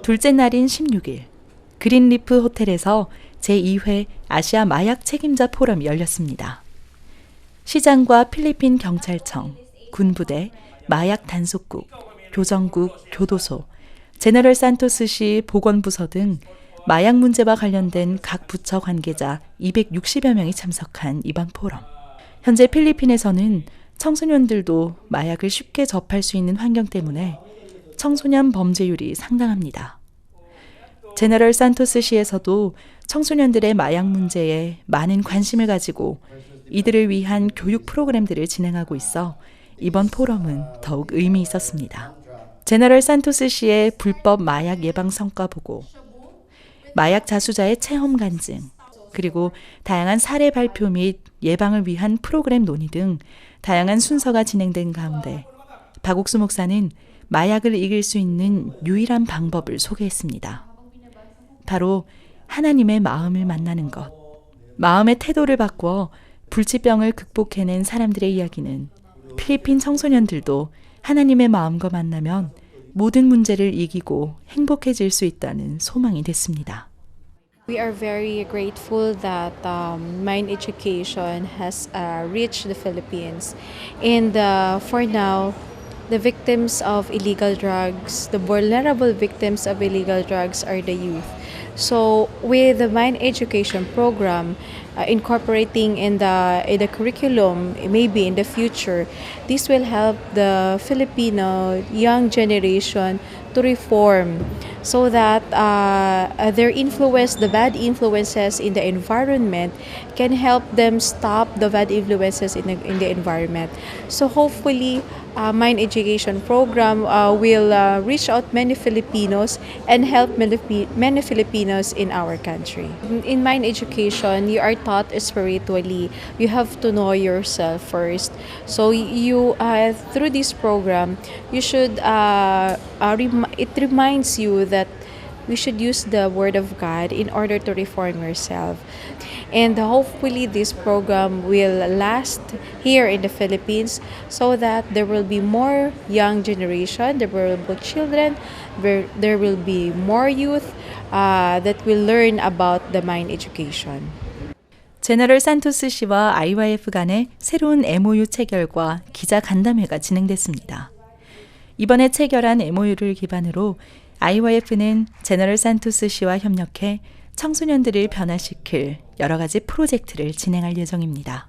둘째 날인 16일, 그린리프 호텔에서 제2회 아시아 마약 책임자 포럼이 열렸습니다. 시장과 필리핀 경찰청, 군부대, 마약 단속국, 교정국, 교도소, 제너럴 산토스시 보건부서 등 마약 문제와 관련된 각 부처 관계자 260여 명이 참석한 이번 포럼. 현재 필리핀에서는 청소년들도 마약을 쉽게 접할 수 있는 환경 때문에 청소년 범죄율이 상당합니다. 제너럴 산토스시에서도 청소년들의 마약 문제에 많은 관심을 가지고 이들을 위한 교육 프로그램들을 진행하고 있어 이번 포럼은 더욱 의미 있었습니다. 제너럴 산토스시의 불법 마약 예방 성과 보고, 마약 자수자의 체험 간증, 그리고 다양한 사례 발표 및 예방을 위한 프로그램 논의 등 다양한 순서가 진행된 가운데 박옥수 목사는 마약을 이길 수 있는 유일한 방법을 소개했습니다. 바로 하나님의 마음을 만나는 것. 마음의 태도를 바꿔 불치병을 극복해낸 사람들의 이야기는 필리핀 청소년들도 하나님의 마음과 만나면 모든 문제를 이기고 행복해질 수 있다는 소망이 됐습니다. We are very grateful that Mind Education has reached the Philippines. And for now, the victims of illegal drugs, the vulnerable victims of illegal drugs are the youth. So with the Mind Education program, incorporating in the curriculum, maybe in the future, this will help the Filipino young generation to reform so that their influence, the bad influences in the environment, can help them stop the bad influences in the environment. So hopefully, Mind Education program will reach out many Filipinos and help many Filipinos in our country. In Mind Education, you are taught spiritually. You have to know yourself first. So you through this program, you should it reminds you that we should use the Word of God in order to reform yourself. And hopefully this program will last here in the Philippines so that there will be more young generation, there will be children, there will be more youth that will learn about the Mind Education. 제너럴 산토스 씨와 IYF 간의 새로운 MOU 체결과 기자 간담회가 진행됐습니다. 이번에 체결한 MOU를 기반으로 IYF는 제너럴 산토스 씨와 협력해 청소년들을 변화시킬 여러 가지 프로젝트를 진행할 예정입니다.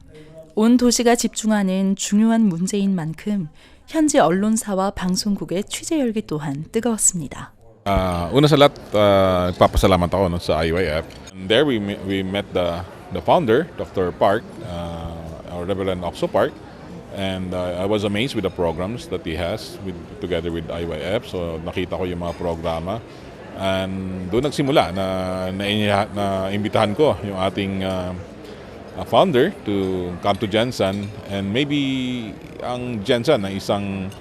온 도시가 집중하는 중요한 문제인 만큼 현지 언론사와 방송국의 취재 열기 또한 뜨거웠습니다. Una sa lahat, nagpapasalamat ako sa IYF. And there we met the founder, Dr. Park, Reverend Oxo Park. And I was amazed with the programs that he has together with IYF. So nakita ko yung mga programa. And doon nagsimula na imbitahan ko yung ating founder to come to Jensen. And maybe ang Jensen ay isang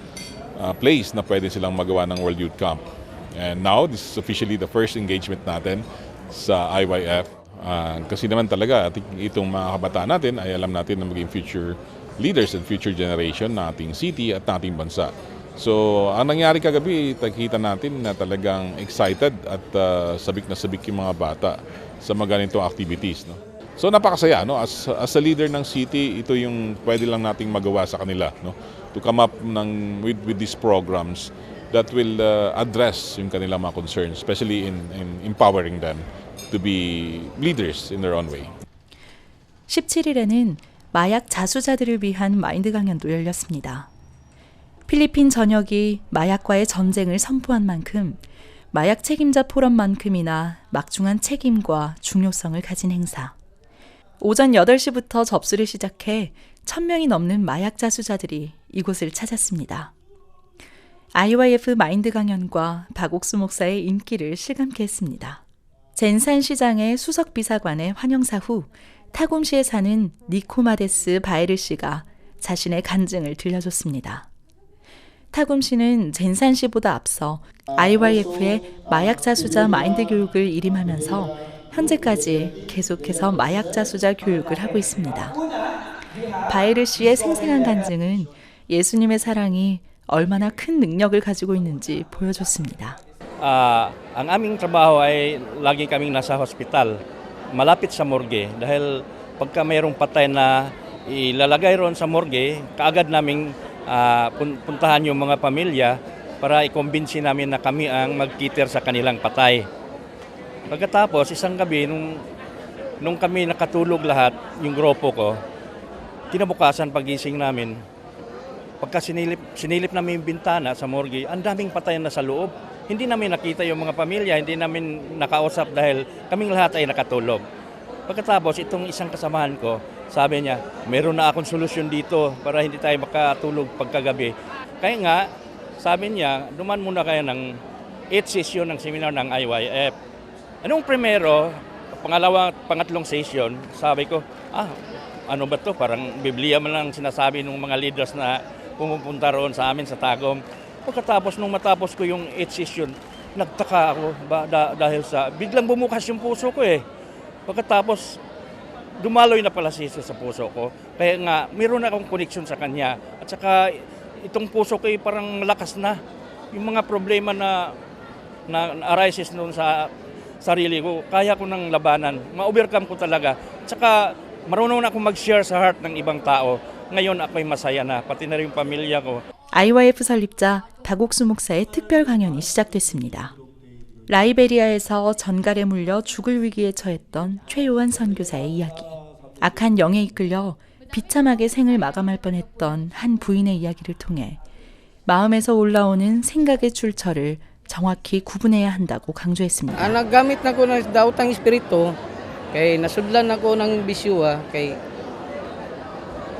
place na pwede silang magawa ng World Youth Camp. And now, this is officially the first engagement natin sa IYF. Kasi naman talaga, itong mga kabataan natin ay alam natin na maging future leaders and future generation na ating city at na ating bansa. So, ang nangyari kagabi, nakita natin na talagang excited at sabik na sabik yung mga bata sa mga ganitong activities. No? So, napakasaya. No? As a leader ng city, ito yung pwede lang nating magawa sa kanila. No? To come up with these programs that will address yung kanilang mga concerns, especially in empowering them to be leaders in their own way. 17일에는 마약 자수자들을 위한 마인드 강연도 열렸습니다. 필리핀 전역이 마약과의 전쟁을 선포한 만큼 마약 책임자 포럼만큼이나 막중한 책임과 중요성을 가진 행사. 오전 8시부터 접수를 시작해 1000명이 넘는 마약 자수자들이 이곳을 찾았습니다. IYF 마인드 강연과 박옥수 목사의 인기를 실감케 했습니다. 젠산 시장의 수석 비사관의 환영사 후 타곰시에 사는 니코마데스 바에르 씨가 자신의 간증을 들려줬습니다. 타곰시는 젠산시보다 앞서 IYF의 마약 자수자 마인드 교육을 일임하면서 현재까지 계속해서 마약 자수자 교육을 하고 있습니다. 바에르 씨의 생생한 간증은 예수님의 사랑이 얼마나 큰 능력을 가지고 있는지 보여줬습니다. Ang aming trabaho ay lagi kaming nasa hospital, malapit sa morgue. Dahil pagka mayroong patay na ilalagay roon sa morgue, kaagad naming puntahan yung mga pamilya para ikumbinsi namin na kami ang magkiter sa kanilang patay. Pagkatapos, isang gabi, nung kami nakatulog lahat, yung grupo ko, kinabukasan pagising namin, pagka sinilip namin yung bintana sa morgue, ang daming patay na sa loob. Hindi namin nakita yung mga pamilya, hindi namin nakausap dahil kaming lahat ay nakatulog. Pagkatapos, itong isang kasamahan ko, sabi niya, meron na akong solusyon dito para hindi tayo makatulog pagkagabi. Kaya nga, sabi niya, duman muna kayo ng 8 session ng seminar ng IYF. Anong primero, pangatlong session, sabi ko, ano ba to? Parang Biblia man lang sinasabi ng mga leaders na pumupunta roon sa amin sa Tagum. Pagkatapos, nung matapos ko yung 8 session, nagtaka ako dahil sa biglang bumukas yung puso ko eh. Pagkatapos, dumaloy na pala si Jesus sa puso ko. Kaya nga, mayroon akong connection sa Kanya. At saka, itong puso ko ay parang lakas na. Yung mga problema na arises noon sa sarili ko, kaya ko nang labanan. Ma-overcome ko talaga. At saka, marunong na akong mag-share sa heart ng ibang tao. Ngayon, ako'y masaya na, pati na rin yung pamilya ko. IYF 설립자 박옥수 목사의 특별 강연이 시작됐습니다. 라이베리아에서 전갈에 물려 죽을 위기에 처했던 최요한 선교사의 이야기. 악한 영에 이끌려 비참하게 생을 마감할 뻔했던 한 부인의 이야기를 통해 마음에서 올라오는 생각의 출처를 정확히 구분해야 한다고 강조했습니다. Nagamit na ko ng daotang espiritu kay nasudlan ako ng bisyuha kay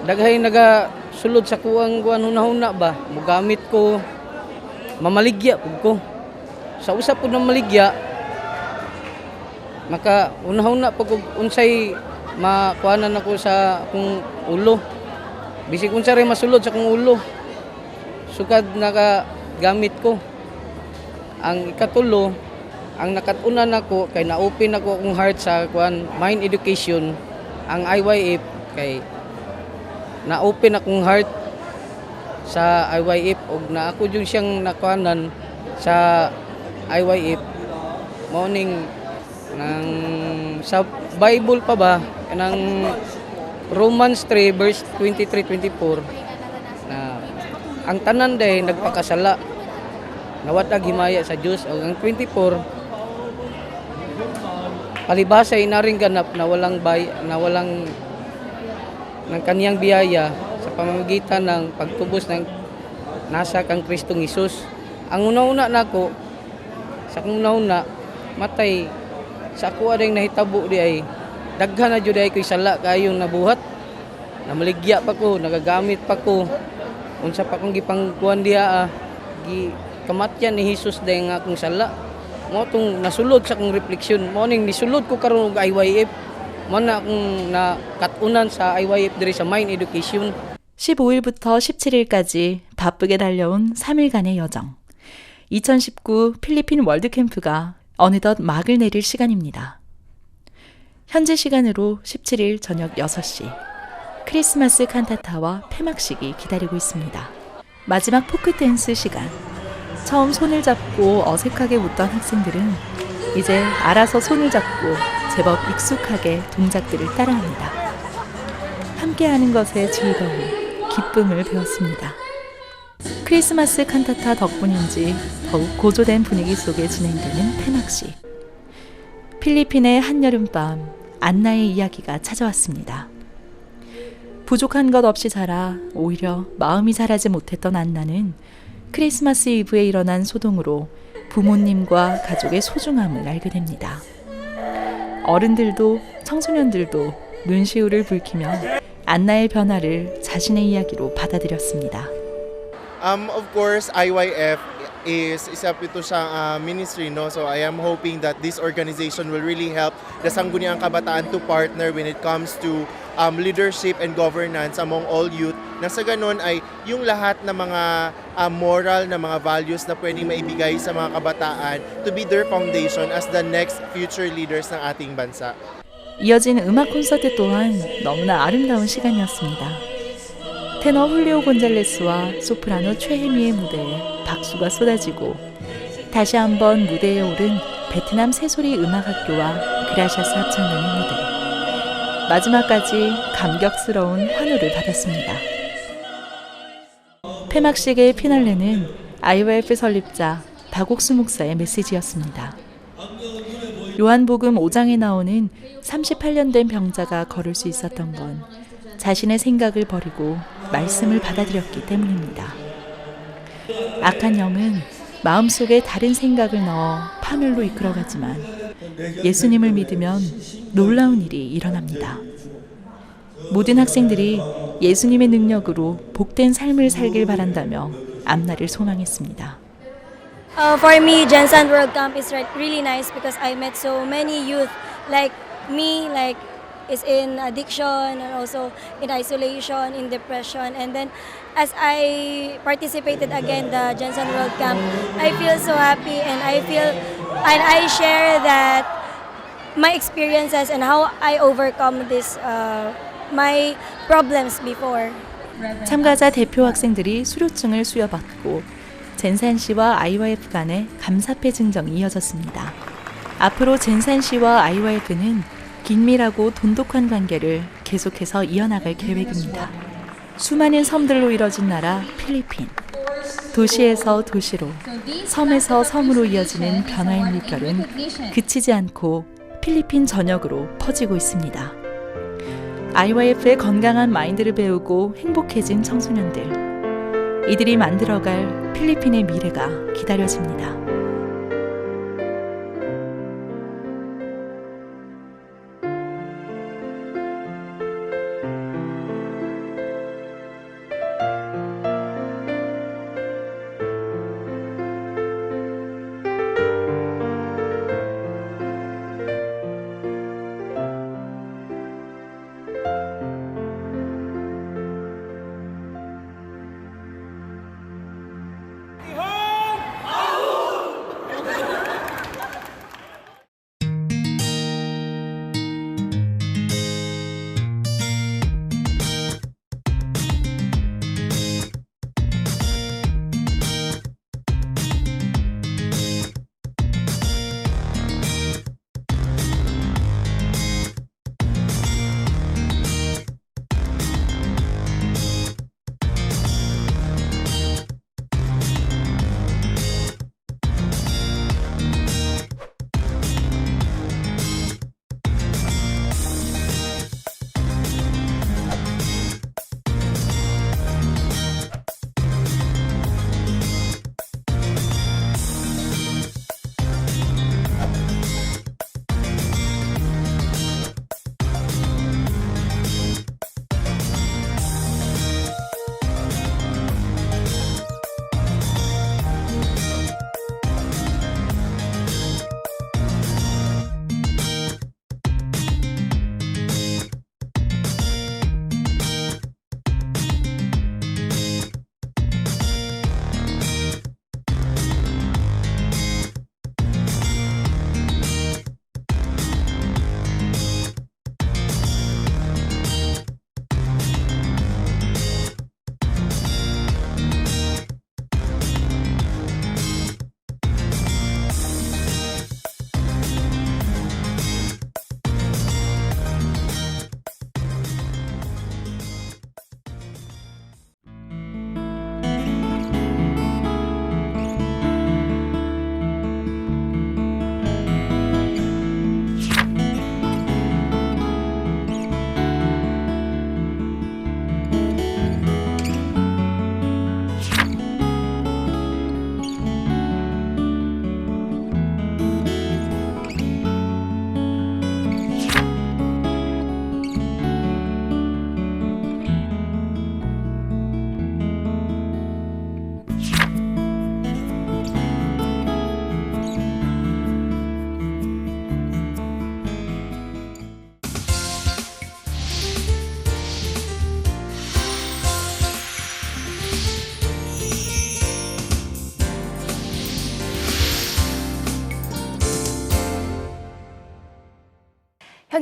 daghay nagasulod sa kuwang hunahuna ba mugamit ko mamaligya pud ko sa usap pud ng maligya maka hunahuna pag unsay makuanan ako sa akong ulo bisig unsa ray masulod sa akong ulo sukad nagagamit ko ang ikatulo ang nakatunan ako kay na-open ako akong heart sa mind education ang IYF kay na-open akong heart sa IYF ug na ako jud siyang nakuanan sa IYF morning ng sa Bible pa ba kanang Romans 3 verse 23-24 na ang tanan day nagpakasala nawatag himaya sa Dios ug ang 24 palibasa inaring ganap na walang ng kaniyang biyaya sa pamamagitan ng pagtubos ng nasa kang Kristong Hesus. Ang una-una nako sa kung una matay sa ako ading nahitabo di ay daghan na jud ay koy sala kayong nabuhat namaligya pa ko, nagagamit pa ko. Unsa pa kong gipangkuan diha, gi kamatyan ni Jesus dahil nga akong sala. Mo tong nasulod sa akong refleksyon, mo ning nisulod ko karon og IYF. Mo na akong nakatunan sa IYF diri sa Mind Education. 15일부터 17일까지 바쁘게 달려온 3일간의 여정. 2019 필리핀 월드캠프가 어느덧 막을 내릴 시간입니다. 현지 시간으로 17일 저녁 6시. 크리스마스 칸타타와 폐막식이 기다리고 있습니다. 마지막 포크 댄스 시간. 처음 손을 잡고 어색하게 웃던 학생들은 이제 알아서 손을 잡고 제법 익숙하게 동작들을 따라합니다. 함께하는 것의 즐거움, 기쁨을 배웠습니다. 크리스마스 칸타타 덕분인지 더욱 고조된 분위기 속에 진행되는 폐막식. 필리핀의 한여름밤, 안나의 이야기가 찾아왔습니다. 부족한 것 없이 자라 오히려 마음이 자라지 못했던 안나는 크리스마스 이브에 일어난 소동으로 부모님과 가족의 소중함을 알게 됩니다. 어른들도 청소년들도 눈시울을 붉히며 안나의 변화를 자신의 이야기로 받아들였습니다. Of course, IYF is isa ito siyang ministry, no? So I am hoping that this organization will really help the Sangguniang Kabataan to partner when it comes to leadership and governance among all youth. Nang sa ganun ay yung lahat ng mga moral na mga values na pwedeng maibigay sa mga kabataan to be their foundation as the next future leaders ng ating bansa. 이어진 음악 콘서트 또한 너무나 아름다운 시간이었습니다. 테너 훌리오 곤잘레스와 소프라노 최혜미의 무대에 박수가 쏟아지고 다시 한번 무대에 오른 베트남 새소리 음악학교와 그라샤스 합창단의 무대. 마지막까지 감격스러운 환호를 받았습니다. 폐막식의 피날레는 IYF 설립자 박옥수 목사의 메시지였습니다. 요한복음 5장에 나오는 38년 된 병자가 걸을 수 있었던 건 자신의 생각을 버리고 말씀을 받아들였기 때문입니다. 악한 영은 마음속에 다른 생각을 넣어 파멸로 이끌어가지만 예수님을 믿으면 놀라운 일이 일어납니다. 모든 학생들이 예수님의 능력으로 복된 삶을 살길 바란다며 앞날을 소망했습니다. For me, Jensen World Camp is really nice because I met so many youth like me, like is in addiction and also in isolation, in depression. And then as I participated again the Jensen World Camp, I feel so happy and I share that my experiences and how I overcome this my problems before. 참가자 대표 학생들이 수료증을 수여받고 젠산시와 IYF 간의 감사패 증정이 이어졌습니다. 앞으로 젠산시와 IYF는 긴밀하고 돈독한 관계를 계속해서 이어나갈 계획입니다. 수많은 섬들로 이뤄진 나라 필리핀. 도시에서 도시로, 섬에서 섬으로 이어지는 변화의 물결은 그치지 않고 필리핀 전역으로 퍼지고 있습니다. IYF의 건강한 마인드를 배우고 행복해진 청소년들. 이들이 만들어갈 필리핀의 미래가 기다려집니다.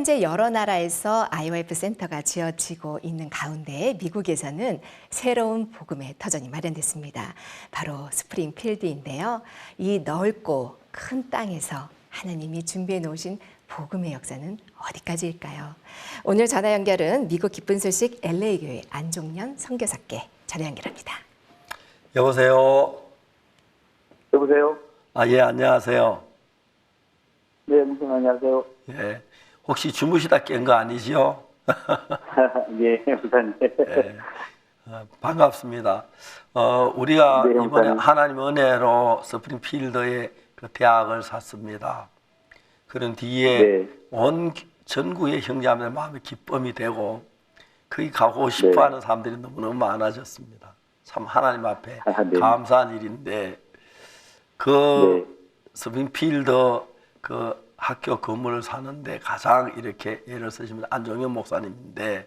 현재 여러 나라에서 IYF 센터가 지어지고 있는 가운데 미국에서는 새로운 복음의 터전이 마련됐습니다. 바로 스프링필드인데요. 이 넓고 큰 땅에서 하나님이 준비해 놓으신 복음의 역사는 어디까지일까요? 오늘 전화 연결은 미국 기쁜 소식 LA교회 안종년 선교사께 전화 연결합니다. 여보세요. 여보세요. 예, 안녕하세요. 네, 목사님 안녕하세요. 예, 혹시 주무시다 깬 거 아니죠? 예, 목사님. 예, 반갑습니다. 우리가 네, 이번에 목사님. 하나님 은혜로 스프링필드에 그 대학을 샀습니다. 그런 뒤에 네. 온 전국의 형제자매들 마음에 기쁨이 되고 거기 가고 싶어하는 사람들이 너무너무 많아졌습니다. 참 하나님 앞에 네. 감사한 일인데 그 스프링필드 그 학교 건물을 사는데 가장 이렇게 예를 쓰시면 안종현 목사님인데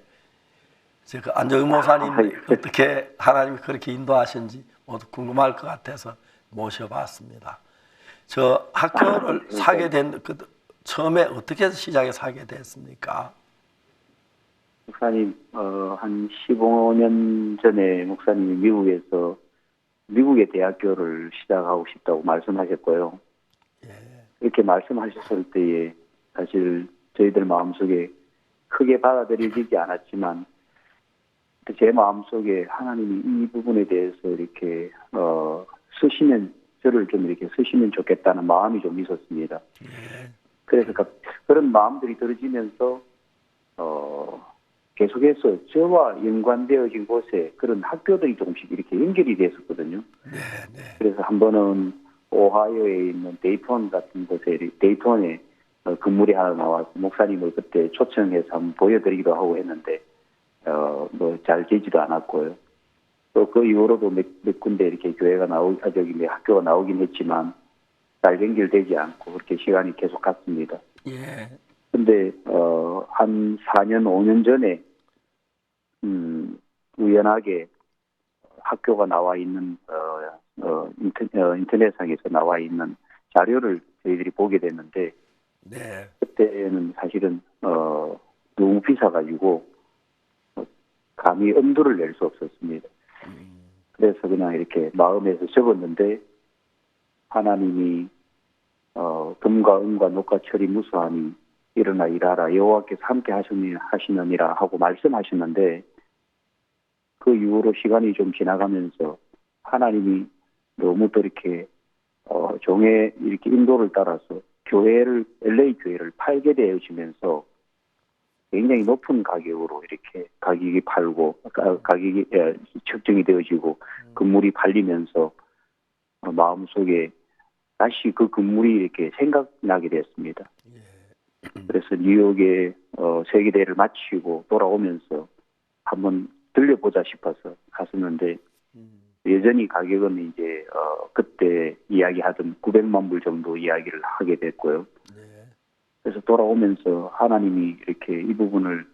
그 안종현 목사님 어떻게 하나님이 그렇게 인도하신지 모두 궁금할 것 같아서 모셔봤습니다. 저 학교를 사게 된 그 처음에 어떻게 시작해 사게 됐습니까? 목사님, 한 15년 전에 목사님이 미국에서 미국의 대학교를 시작하고 싶다고 말씀하셨고요. 이렇게 말씀하셨을 때에 사실 저희들 마음속에 크게 받아들이지 않았지만 제 마음속에 하나님이 이 부분에 대해서 이렇게 쓰시면 저를 좀 이렇게 쓰시면 좋겠다는 마음이 좀 있었습니다. 그래서 그런 마음들이 들어지면서 계속해서 저와 연관되어진 곳에 그런 학교들이 조금씩 이렇게 연결이 됐었거든요. 그래서 한 번은 오하이오에 있는 데이톤 같은 곳에 데이톤에 건물이 하나 나와서 목사님을 그때 초청해서 한번 보여드리기도 하고 했는데 뭐 잘 되지도 않았고요. 또 그 이후로도 몇 군데 이렇게 학교가 나오긴 했지만 잘 연결되지 않고 그렇게 시간이 계속 갔습니다. 예. 근데 한 4년, 5년 전에 우연하게 학교가 나와 있는 인터넷상에서 나와 있는 자료를 저희들이 보게 됐는데 그때는 사실은 너무 비싸가지고 감히 엄두를 낼 수 없었습니다. 그래서 그냥 이렇게 마음에서 적었는데 하나님이 금과 은과 녹과 철이 무수하니 일어나 일하라 여호와께서 함께 하시느니라 하고 말씀하셨는데 그 이후로 시간이 좀 지나가면서 하나님이 너무 또 이렇게 종의 이렇게 인도를 따라서 LA 교회를 팔게 되어지면서 굉장히 높은 가격으로 이렇게 가격이 책정이 되어지고 건물이 팔리면서 마음속에 다시 그 건물이 이렇게 생각나게 됐습니다. 그래서 뉴욕에 세계대회를 마치고 돌아오면서 한번 들려보자 싶어서 갔었는데 여전히 가격은 이제 그때 이야기하던 900만 불 정도 이야기를 하게 됐고요. 그래서 돌아오면서 하나님이 이렇게 이 부분을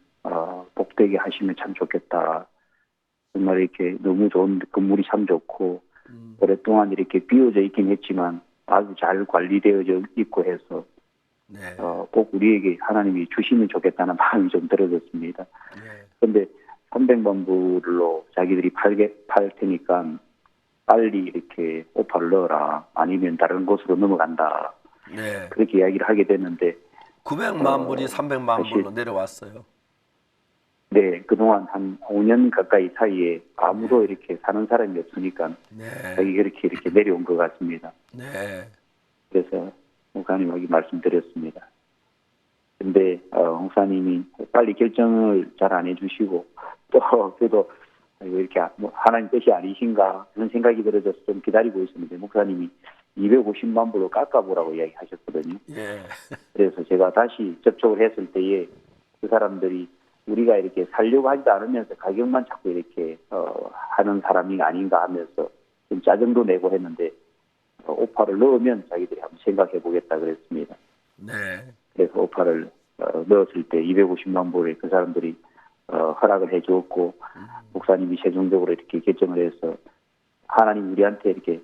복되게 하시면 참 좋겠다. 정말 이렇게 너무 좋은 건물이 참 좋고 오랫동안 이렇게 비워져 있긴 했지만 아주 잘 관리되어져 있고 해서 꼭 우리에게 하나님이 주시면 좋겠다는 마음이 좀 들어졌습니다. 그런데 300만 불로 자기들이 팔 테니까 빨리 이렇게 오파를 넣어라. 아니면 다른 곳으로 넘어간다. 그렇게 이야기를 하게 됐는데 900만 불이 300만 불로 내려왔어요. 네, 그동안 한 5년 가까이 사이에 아무도 이렇게 사는 사람이 없으니까 여기 이렇게 내려온 것 같습니다. 그래서 목사님에게 말씀드렸습니다. 근데 목사님이 빨리 결정을 잘 안 해주시고 또 그래도 이렇게 하나님 뜻이 아니신가 그런 생각이 들어져서 좀 기다리고 있었는데 목사님이 250만 불로 깎아보라고 이야기하셨거든요. 그래서 제가 다시 접촉을 했을 때에 그 사람들이 우리가 이렇게 살려고 하지도 않으면서 가격만 자꾸 이렇게 하는 사람이 아닌가 하면서 좀 짜증도 내고 했는데 오파를 넣으면 자기들이 한번 생각해 보겠다 그랬습니다. 그래서 오파를 넣었을 때 250만 불에 그 사람들이 허락을 해주었고 목사님이 최종적으로 이렇게 결정을 해서 하나님 우리한테 이렇게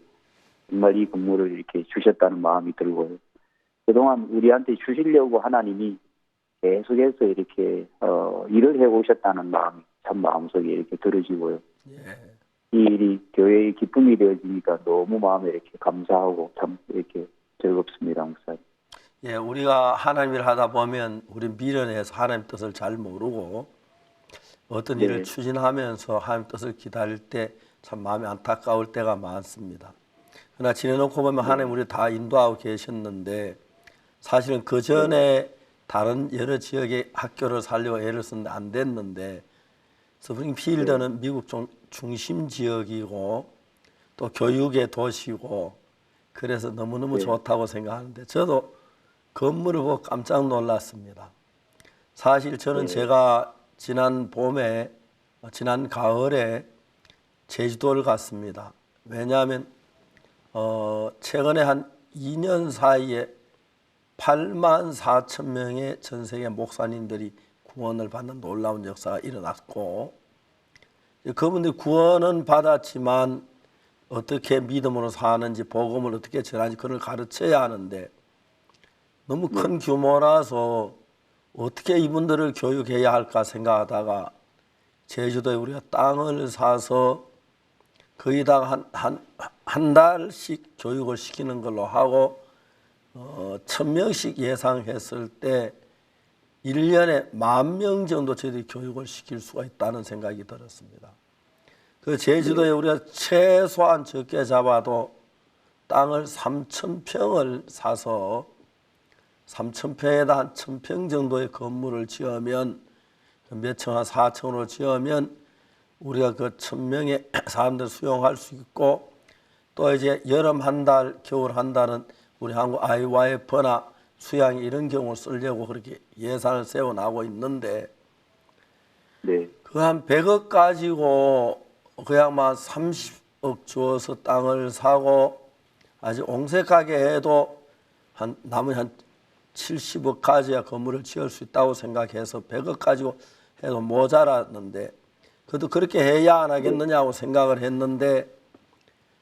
정말 이 건물을 이렇게 주셨다는 마음이 들고요. 그동안 우리한테 주시려고 하나님이 계속해서 이렇게 일을 해오셨다는 마음이 참 마음속에 이렇게 들어지고요. 이 일이 교회의 기쁨이 되어지니까 너무 마음에 이렇게 감사하고 참 이렇게 즐겁습니다, 목사님. 예, 우리가 하나님 일 하다 보면 우리 미련해서 하나님 뜻을 잘 모르고 어떤 일을 추진하면서 하나님 뜻을 기다릴 때 참 마음이 안타까울 때가 많습니다. 그러나 지내놓고 보면 하나님 우리 다 인도하고 계셨는데 사실은 그 전에 다른 여러 지역의 학교를 살려고 애를 썼는데 안 됐는데 스프링필드는 미국 중심 지역이고 또 교육의 도시고 그래서 너무너무 좋다고 생각하는데 저도 건물을 보고 깜짝 놀랐습니다. 사실 저는 제가 지난 봄에 지난 가을에 제주도를 갔습니다. 왜냐하면 최근에 한 2년 사이에 8만 4천 명의 전 세계 목사님들이 구원을 받는 놀라운 역사가 일어났고 그분들이 구원은 받았지만 어떻게 믿음으로 사는지 복음을 어떻게 전하는지 그걸 가르쳐야 하는데 너무 큰 규모라서 어떻게 이분들을 교육해야 할까 생각하다가 제주도에 우리가 땅을 사서 거기다가 한 달씩 교육을 시키는 걸로 하고 1000명씩 예상했을 때 1년에 10,000명 정도 저희들이 교육을 시킬 수가 있다는 생각이 들었습니다. 그 제주도에 우리가 최소한 적게 잡아도 땅을 3,000평을 사서 3,000평에다 한 1,000평 정도의 건물을 지으면 몇 층 한 4층으로 지으면 우리가 그 1,000명의 사람들 수용할 수 있고 또 이제 여름 한 달, 겨울 한 달은 우리 한국 IYF나 수양이 이런 경우를 쓰려고 그렇게 예산을 세워나가고 있는데 그 한 100억 가지고 그냥 막 30억 주어서 땅을 사고 아주 옹색하게 해도 남은 한 70억 가져야 건물을 지을 수 있다고 생각해서 100억 가지고 해도 모자랐는데 그래도 그렇게 해야 안 하겠느냐고 생각을 했는데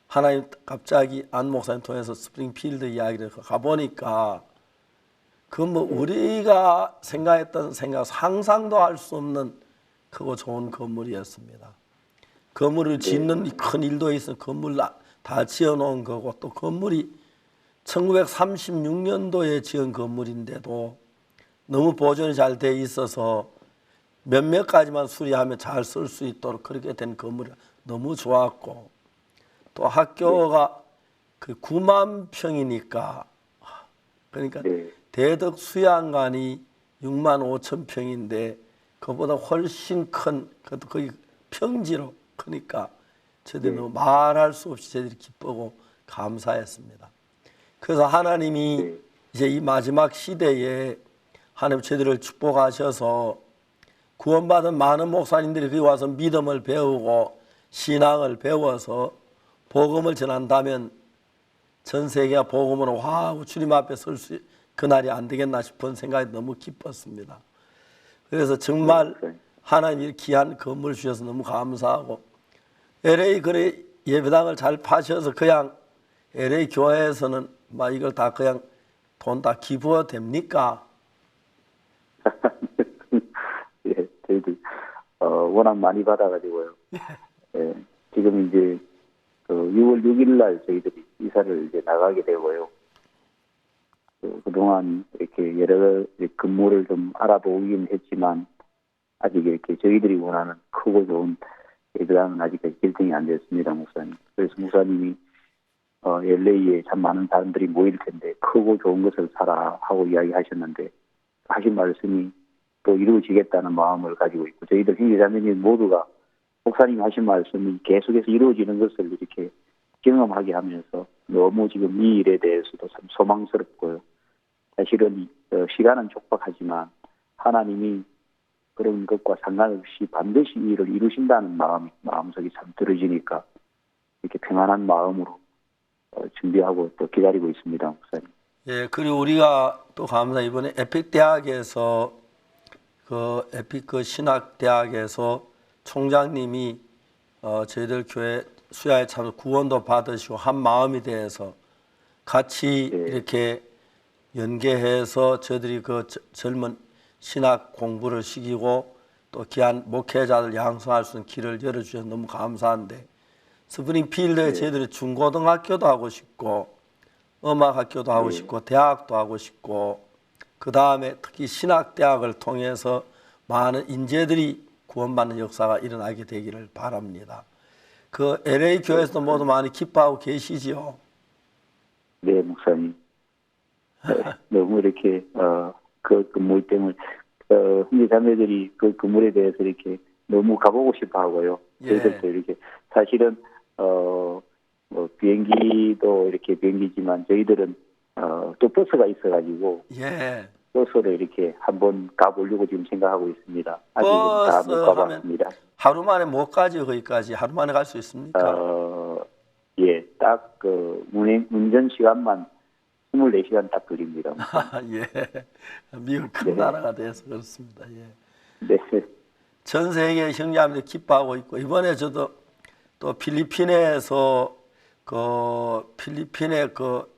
하나님 갑자기 안 목사님 통해서 스프링필드 이야기를 가보니까 그 뭐 우리가 생각했던 상상도 할 수 없는 크고 좋은 건물이었습니다. 건물을 짓는 큰 일도 있어 건물 다 지어놓은 거고 또 건물이 1936년도에 지은 건물인데도 너무 보존이 잘 돼 있어서 몇몇 가지만 수리하면 잘 쓸 수 있도록 그렇게 된 건물이 너무 좋았고 또 학교가 그 9만 평이니까 그러니까 대덕 수양관이 6만 5천 평인데 그보다 훨씬 큰 그것도 거의 평지로 크니까 저희들이 너무 말할 수 없이 저희들이 기쁘고 감사했습니다. 그래서 하나님이 이제 이 마지막 시대에 하나님 저희들을 축복하셔서 구원받은 많은 목사님들이 거기 와서 믿음을 배우고 신앙을 배워서 복음을 전한다면 전 세계가 복음으로 화하고 주님 앞에 설 수 그날이 안 되겠나 싶은 생각이 너무 기뻤습니다. 그래서 정말 하나님이 귀한 건물 주셔서 너무 감사하고 LA 그래 예배당을 잘 파셔서 그냥 LA 교회에서는 막 이걸 다 그냥 돈 다 기부가 됩니까? 예, 저희들 워낙 많이 받아가지고요. 예, 지금 이제 6월 6일 날 저희들이 이사를 이제 나가게 되고요. 그동안 이렇게 여러 근무를 좀 알아보긴 했지만 아직 이렇게 저희들이 원하는 크고 좋은 예배당은 아직까지 결정이 안 됐습니다, 목사님. 그래서 목사님이 LA에 참 많은 사람들이 모일 텐데 크고 좋은 것을 사라 하고 이야기하셨는데 하신 말씀이 또 이루어지겠다는 마음을 가지고 있고 저희들 형제자매님 모두가 목사님 하신 말씀이 계속해서 이루어지는 것을 이렇게 경험하게 하면서 너무 지금 이 일에 대해서도 참 소망스럽고요. 사실은 시간은 촉박하지만 하나님이 그런 것과 상관없이 반드시 이 일을 이루신다는 마음속이 참 들어지니까 이렇게 평안한 마음으로 준비하고 또 기다리고 있습니다, 목사님. 예, 그리고 우리가 또 감사 이번에 에픽 대학에서 에픽 신학대학에서 총장님이 저희들 교회 수야에 참 구원도 받으시고 한 마음이 돼서 같이 이렇게 연계해서 저희들이 그 젊은 신학 공부를 시키고 또 귀한 목회자들 양성할 수 있는 길을 열어주셔서 너무 감사한데 스프링필드에 저희들이 중고등학교도 하고 싶고 음악학교도 하고 싶고 대학도 하고 싶고 그 다음에 특히 신학대학을 통해서 많은 인재들이 구원받는 역사가 일어나게 되기를 바랍니다. 그 LA 교회에서도 모두 많이 기뻐하고 계시지요? 네, 목사님. 너무 이렇게 그 건물 때문에 형제 자매들이 그 건물에 대해서 이렇게 너무 가보고 싶어 하고요. 저희들도 이렇게 사실은 뭐 비행기도 이렇게 비행기지만 저희들은 또 버스가 있어가지고 버스를 이렇게 한번 가보려고 지금 생각하고 있습니다. 아직은 다 못 가봤습니다. 하루 만에 못 가죠. 거기까지 하루 만에 갈 수 있습니까? 예, 딱 그 운전 시간만 24시간 딱 걸립니다. 예, 미국 큰 나라가 돼서 그렇습니다. 예. 네. 전 세계 형제자매들 기뻐하고 있고 이번에 저도 또 필리핀에서 그 필리핀에 그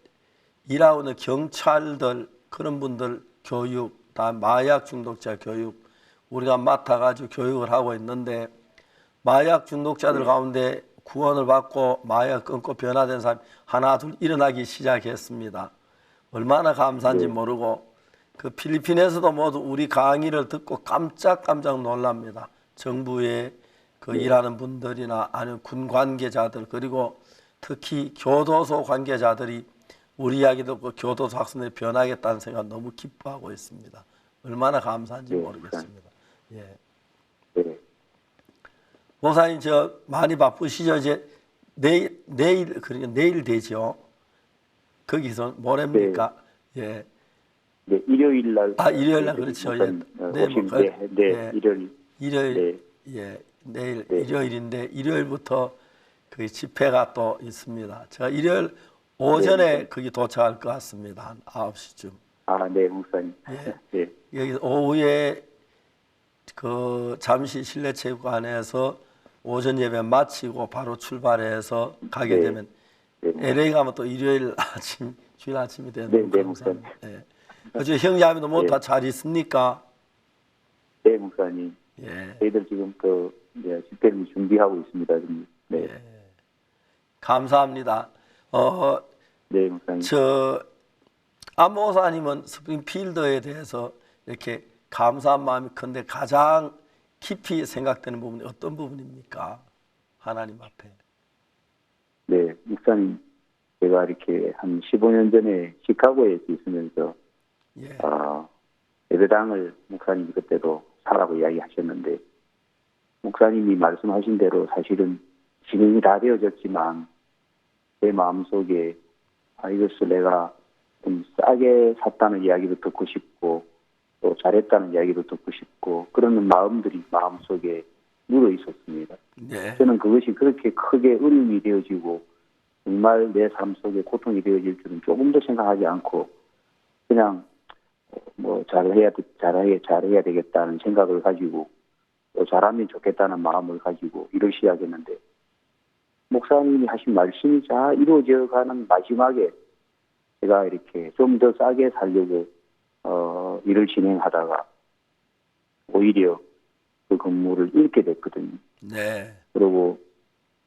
일하고 있는 경찰들 그런 분들 교육, 다 마약 중독자 교육 우리가 맡아가지고 교육을 하고 있는데 마약 중독자들 가운데 구원을 받고 마약 끊고 변화된 사람이 하나 둘 일어나기 시작했습니다. 얼마나 감사한지 모르고 그 필리핀에서도 모두 우리 강의를 듣고 깜짝 놀랍니다. 정부의 그 일하는 분들이나 아니면 군 관계자들 그리고 특히 교도소 관계자들이 우리 이야기 듣고 교도소 학생들이 변하겠다는 생각 너무 기뻐하고 있습니다. 얼마나 감사한지 모르겠습니다. 예. 목사님 저 많이 바쁘시죠? 이제 내일 그러니까 내일 되죠. 거기서 모레입니까? 예. 네, 일요일 날. 일요일 날 그렇죠. 예. 일요일. 예. 내일 일요일인데 일요일부터 그 집회가 또 있습니다. 제가 일요일 오전에 거기 도착할 것 같습니다. 한 9시쯤. 네, 목사님. 예. 여기 오후에 그 잠시 실내체육관에서 오전 예배 마치고 바로 출발해서 가게 되면 LA 가면 또 일요일 아침, 주일 아침이 되는 감사합니다. 네. 어제 형제자매도 뭐 다 잘 있습니까? 네, 목사님. 저희들 지금 그 집회를 준비하고 있습니다. 네. 감사합니다. 네, 목사님. 안 목사님은 스프링필드에 대해서 이렇게 감사한 마음이 큰데 가장 깊이 생각되는 부분이 어떤 부분입니까? 하나님 앞에. 네, 목사님. 제가 이렇게 한 15년 전에 시카고에 있으면서 예배당을 목사님이 그때도 사라고 이야기하셨는데 목사님이 말씀하신 대로 사실은 진행이 다 되어졌지만 내 마음속에 이것을 내가 좀 싸게 샀다는 이야기도 듣고 싶고 또 잘했다는 이야기도 듣고 싶고 그러는 마음들이 마음속에 묻어 있었습니다. 저는 그것이 그렇게 크게 어려움이 되어지고 정말 내 삶 속에 고통이 되어질 줄은 조금도 생각하지 않고 그냥 뭐 잘해야 되겠다는 생각을 가지고 또 잘하면 좋겠다는 마음을 가지고 일을 시작했는데 목사님이 하신 말씀이 잘 이루어져가는 마지막에 제가 이렇게 좀 더 싸게 살려고 일을 진행하다가 오히려 그 근무를 잃게 됐거든요. 네. 그리고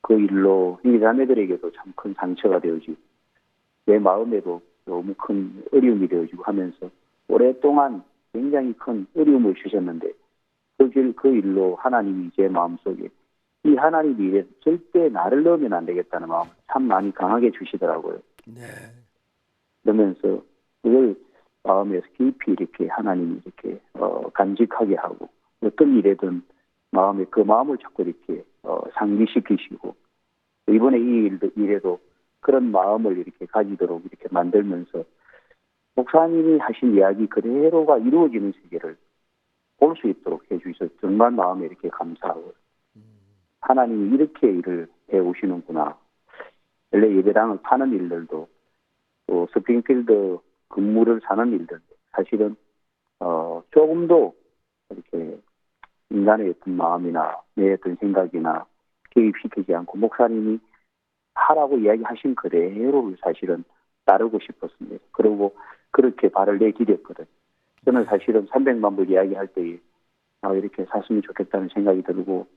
그 일로 이 자매들에게도 참 큰 상처가 되어지고 내 마음에도 너무 큰 어려움이 되어지고 하면서 오랫동안 굉장히 큰 어려움을 주셨는데 그 일로 하나님이 제 마음속에 이 하나님 일에 절대 나를 넣으면 안 되겠다는 마음을 참 많이 강하게 주시더라고요. 네. 그러면서 그걸 마음에서 깊이 이렇게 하나님이 이렇게 간직하게 하고 어떤 일에든 마음에 그 마음을 자꾸 이렇게 상기시키시고 이번에 이 일에도 그런 마음을 이렇게 가지도록 이렇게 만들면서 목사님이 하신 이야기 그대로가 이루어지는 세계를 볼 수 있도록 해주셔서 정말 마음에 이렇게 감사하고 하나님이 이렇게 일을 해오시는구나. 원래 예배당을 파는 일들도 또 스프링필드 근무를 사는 일들도 사실은 조금도 이렇게 인간의 어떤 마음이나 내 어떤 생각이나 개입시키지 않고 목사님이 하라고 이야기하신 그대로를 사실은 따르고 싶었습니다. 그리고 그렇게 발을 내디뎠거든요. 저는 사실은 300만 불 이야기할 때에 이렇게 샀으면 좋겠다는 생각이 들고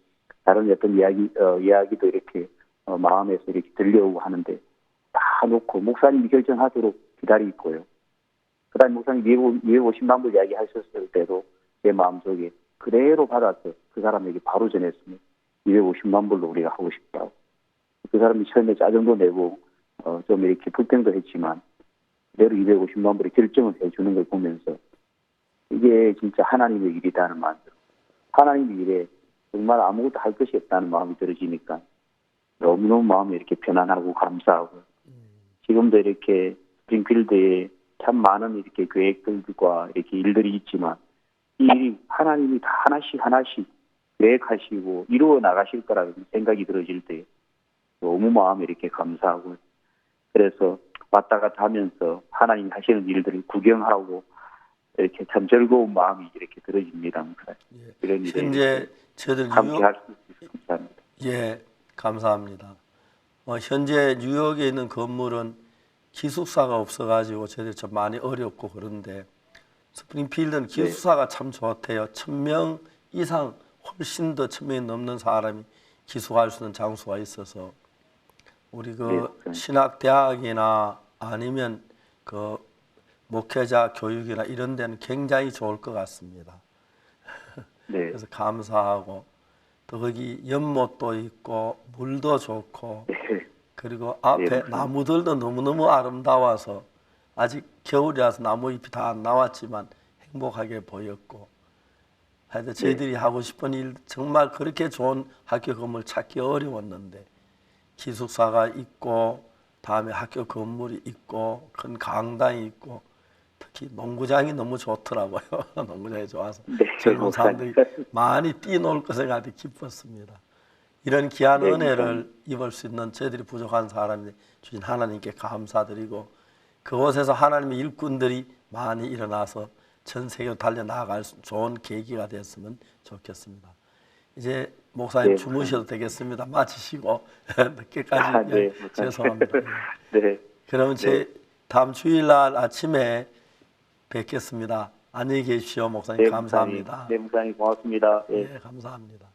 다른 어떤 이야기도 이렇게 마음에서 이렇게 들려오고 하는데 다 놓고 목사님이 결정하도록 기다리고 있고요. 그다음에 목사님 250만 불 이야기하셨을 때도 제 마음속에 그대로 받아서 그 사람에게 바로 전했으면 250만 불로 우리가 하고 싶다고. 그 사람이 처음에 짜증도 내고 좀 이렇게 불평도 했지만 그대로 250만 불에 결정을 해주는 걸 보면서 이게 진짜 하나님의 일이다는 마음으로 하나님의 일에 정말 아무것도 할 것이 없다는 마음이 들어지니까 너무너무 마음이 이렇게 편안하고 감사하고 지금도 이렇게 스프링필드에 참 많은 이렇게 계획들과 이렇게 일들이 있지만 이 일이 하나님이 다 하나씩 계획하시고 이루어 나가실 거라는 생각이 들어질 때 너무 마음이 이렇게 감사하고 그래서 왔다 갔다 하면서 하나님 하시는 일들을 구경하고 이렇게 참 즐거운 마음이 이렇게 들어집니다. 이런 일에 현재 저들 함께할 수 있어서 감사합니다. 예, 감사합니다. 현재 뉴욕에 있는 건물은 기숙사가 없어가지고 저희들이 좀 많이 어렵고 그런데 스프링필드는 기숙사가 참 좋대요. 1000명 이상 훨씬 더 1000명이 넘는 사람이 기숙할 수 있는 장소가 있어서 우리 신학대학이나 아니면 목회자 교육이나 이런 데는 굉장히 좋을 것 같습니다. 그래서 감사하고 또 거기 연못도 있고 물도 좋고 그리고 앞에 나무들도 너무너무 아름다워서 아직 겨울이라서 나무잎이 다 안 나왔지만 행복하게 보였고 하여튼 저희들이 하고 싶은 일 정말 그렇게 좋은 학교 건물 찾기 어려웠는데 기숙사가 있고 다음에 학교 건물이 있고 큰 강당이 있고 특히 농구장이 너무 좋더라고요. 농구장이 좋아서 젊은 사람들이 많이 뛰놀 것을 가지고 기뻤습니다. 이런 귀한 은혜를 입을 수 있는 저희들이 부족한 사람이 주신 하나님께 감사드리고 그곳에서 하나님의 일꾼들이 많이 일어나서 전 세계로 달려나갈 좋은 계기가 됐으면 좋겠습니다. 이제 목사님 주무셔도 되겠습니다. 마치시고 늦게까지 죄송합니다. 그러면 다음 주일날 아침에 뵙겠습니다. 안녕히 계십시오. 목사님 감사합니다. 네, 목사님 고맙습니다. 네, 감사합니다.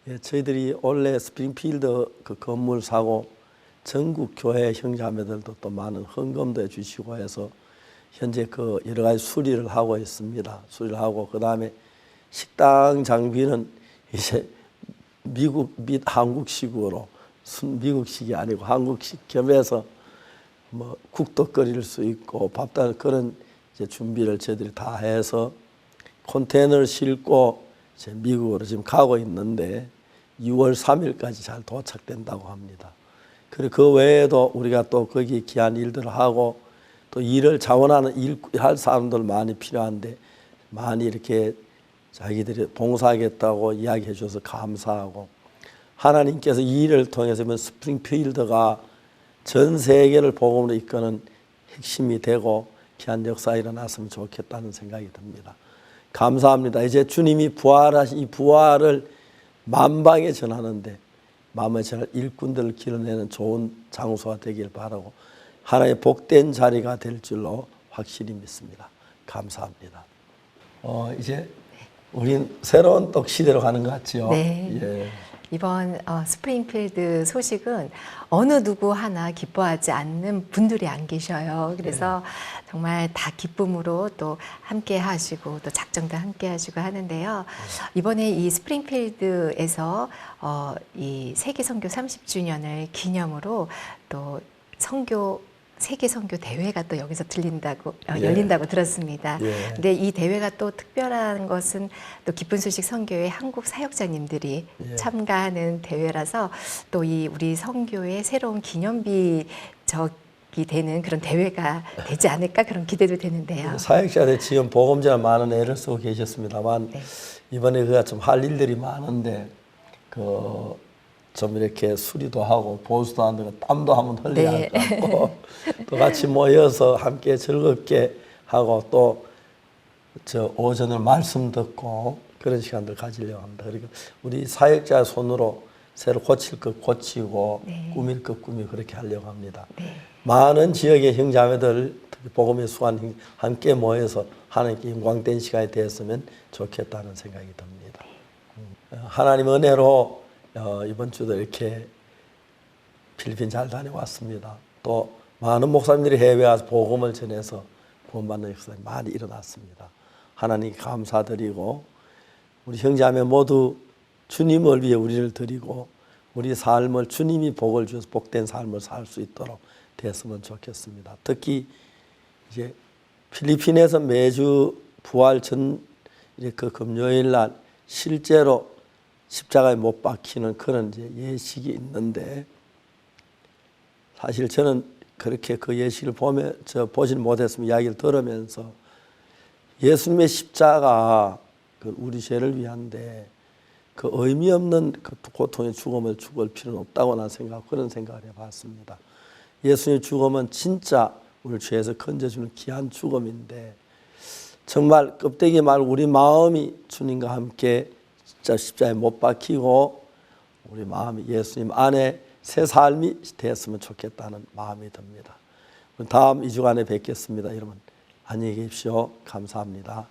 예, 저희들이 원래 스프링필드 그 건물 사고 전국 교회 형제자매들도 또 많은 헌금도 해주시고 해서 현재 그 여러 가지 수리를 하고 있습니다. 수리를 하고 그 다음에 식당 장비는 이제 미국 및 한국식으로 미국식이 아니고 한국식 겸해서 뭐 국도 끓일 수 있고 밥도 그런 이제 준비를 저희들이 다 해서 컨테이너를 싣고 이제 미국으로 지금 가고 있는데 6월 3일까지 잘 도착된다고 합니다. 그리고 그 외에도 우리가 또 거기 귀한 일들을 하고 또 일을 자원하는 일할 사람들 많이 필요한데 많이 이렇게 자기들이 봉사하겠다고 이야기해 줘서 감사하고 하나님께서 이 일을 통해서 스프링필드가 전 세계를 복음으로 이끄는 핵심이 되고 귀한 역사가 일어났으면 좋겠다는 생각이 듭니다. 감사합니다. 이제 주님이 부활하신 이 부활을 만방에 전하는데 마음에 전할 일꾼들을 길러내는 좋은 장소가 되길 바라고 하나의 복된 자리가 될 줄로 확실히 믿습니다. 감사합니다. 이제 우린 새로운 또 시대로 가는 것 같지요. 네. 예. 이번 스프링필드 소식은 어느 누구 하나 기뻐하지 않는 분들이 안 계셔요. 그래서 정말 다 기쁨으로 또 함께 하시고 또 작정도 함께 하시고 하는데요. 이번에 이 스프링필드에서 이 세계 선교 30주년을 기념으로 또 세계 선교 대회가 또 여기서 열린다고 들었습니다. 근데 이 대회가 또 특별한 것은 또 기쁜 소식 선교회 한국 사역자님들이 참가하는 대회라서 또 우리 선교의 새로운 기념비 되는 그런 대회가 되지 않을까 그런 기대도 되는데요. 사역자들 지금 복음전에 많은 애를 쓰고 계셨습니다만 이번에 그가 좀 할 일들이 많은데 좀 이렇게 수리도 하고 보수도 하는 땀도 한번 흘려야 할 것 같고 또 같이 모여서 함께 즐겁게 하고 또 오전을 말씀 듣고 그런 시간들 가지려고 합니다. 그리고 우리 사역자 손으로 새로 고칠 것 고치고 꾸밀 것 꾸미고 그렇게 하려고 합니다. 많은 지역의 형제자매들 복음의 수완 함께 모여서 하나님께 영광된 시간이 되었으면 좋겠다는 생각이 듭니다. 하나님 은혜로 이번 주도 이렇게 필리핀 잘 다녀왔습니다. 또 많은 목사님들이 해외에 와서 복음을 전해서 구원받는 역사가 많이 일어났습니다. 하나님 감사드리고 우리 형제자매 모두 주님을 위해 우리를 드리고 우리 삶을 주님이 복을 주셔서 복된 삶을 살 수 있도록 됐으면 좋겠습니다. 특히 이제 필리핀에서 매주 부활 전 그 금요일 날 실제로 십자가에 못 박히는 그런 이제 예식이 있는데 사실 저는 그렇게 그 예식을 보질 못했으면 이야기를 들으면서 예수님의 십자가 그 우리 죄를 위한데 그 의미 없는 그 고통의 죽음을 죽을 필요는 없다고 난 그런 생각을 해봤습니다. 예수님의 죽음은 진짜 우리 죄에서 건져주는 귀한 죽음인데 정말 껍데기 말고 우리 마음이 주님과 함께 진짜 십자가에 못 박히고 우리 마음이 예수님 안에 새 삶이 됐으면 좋겠다는 마음이 듭니다. 다음 2주간에 뵙겠습니다. 여러분 안녕히 계십시오. 감사합니다.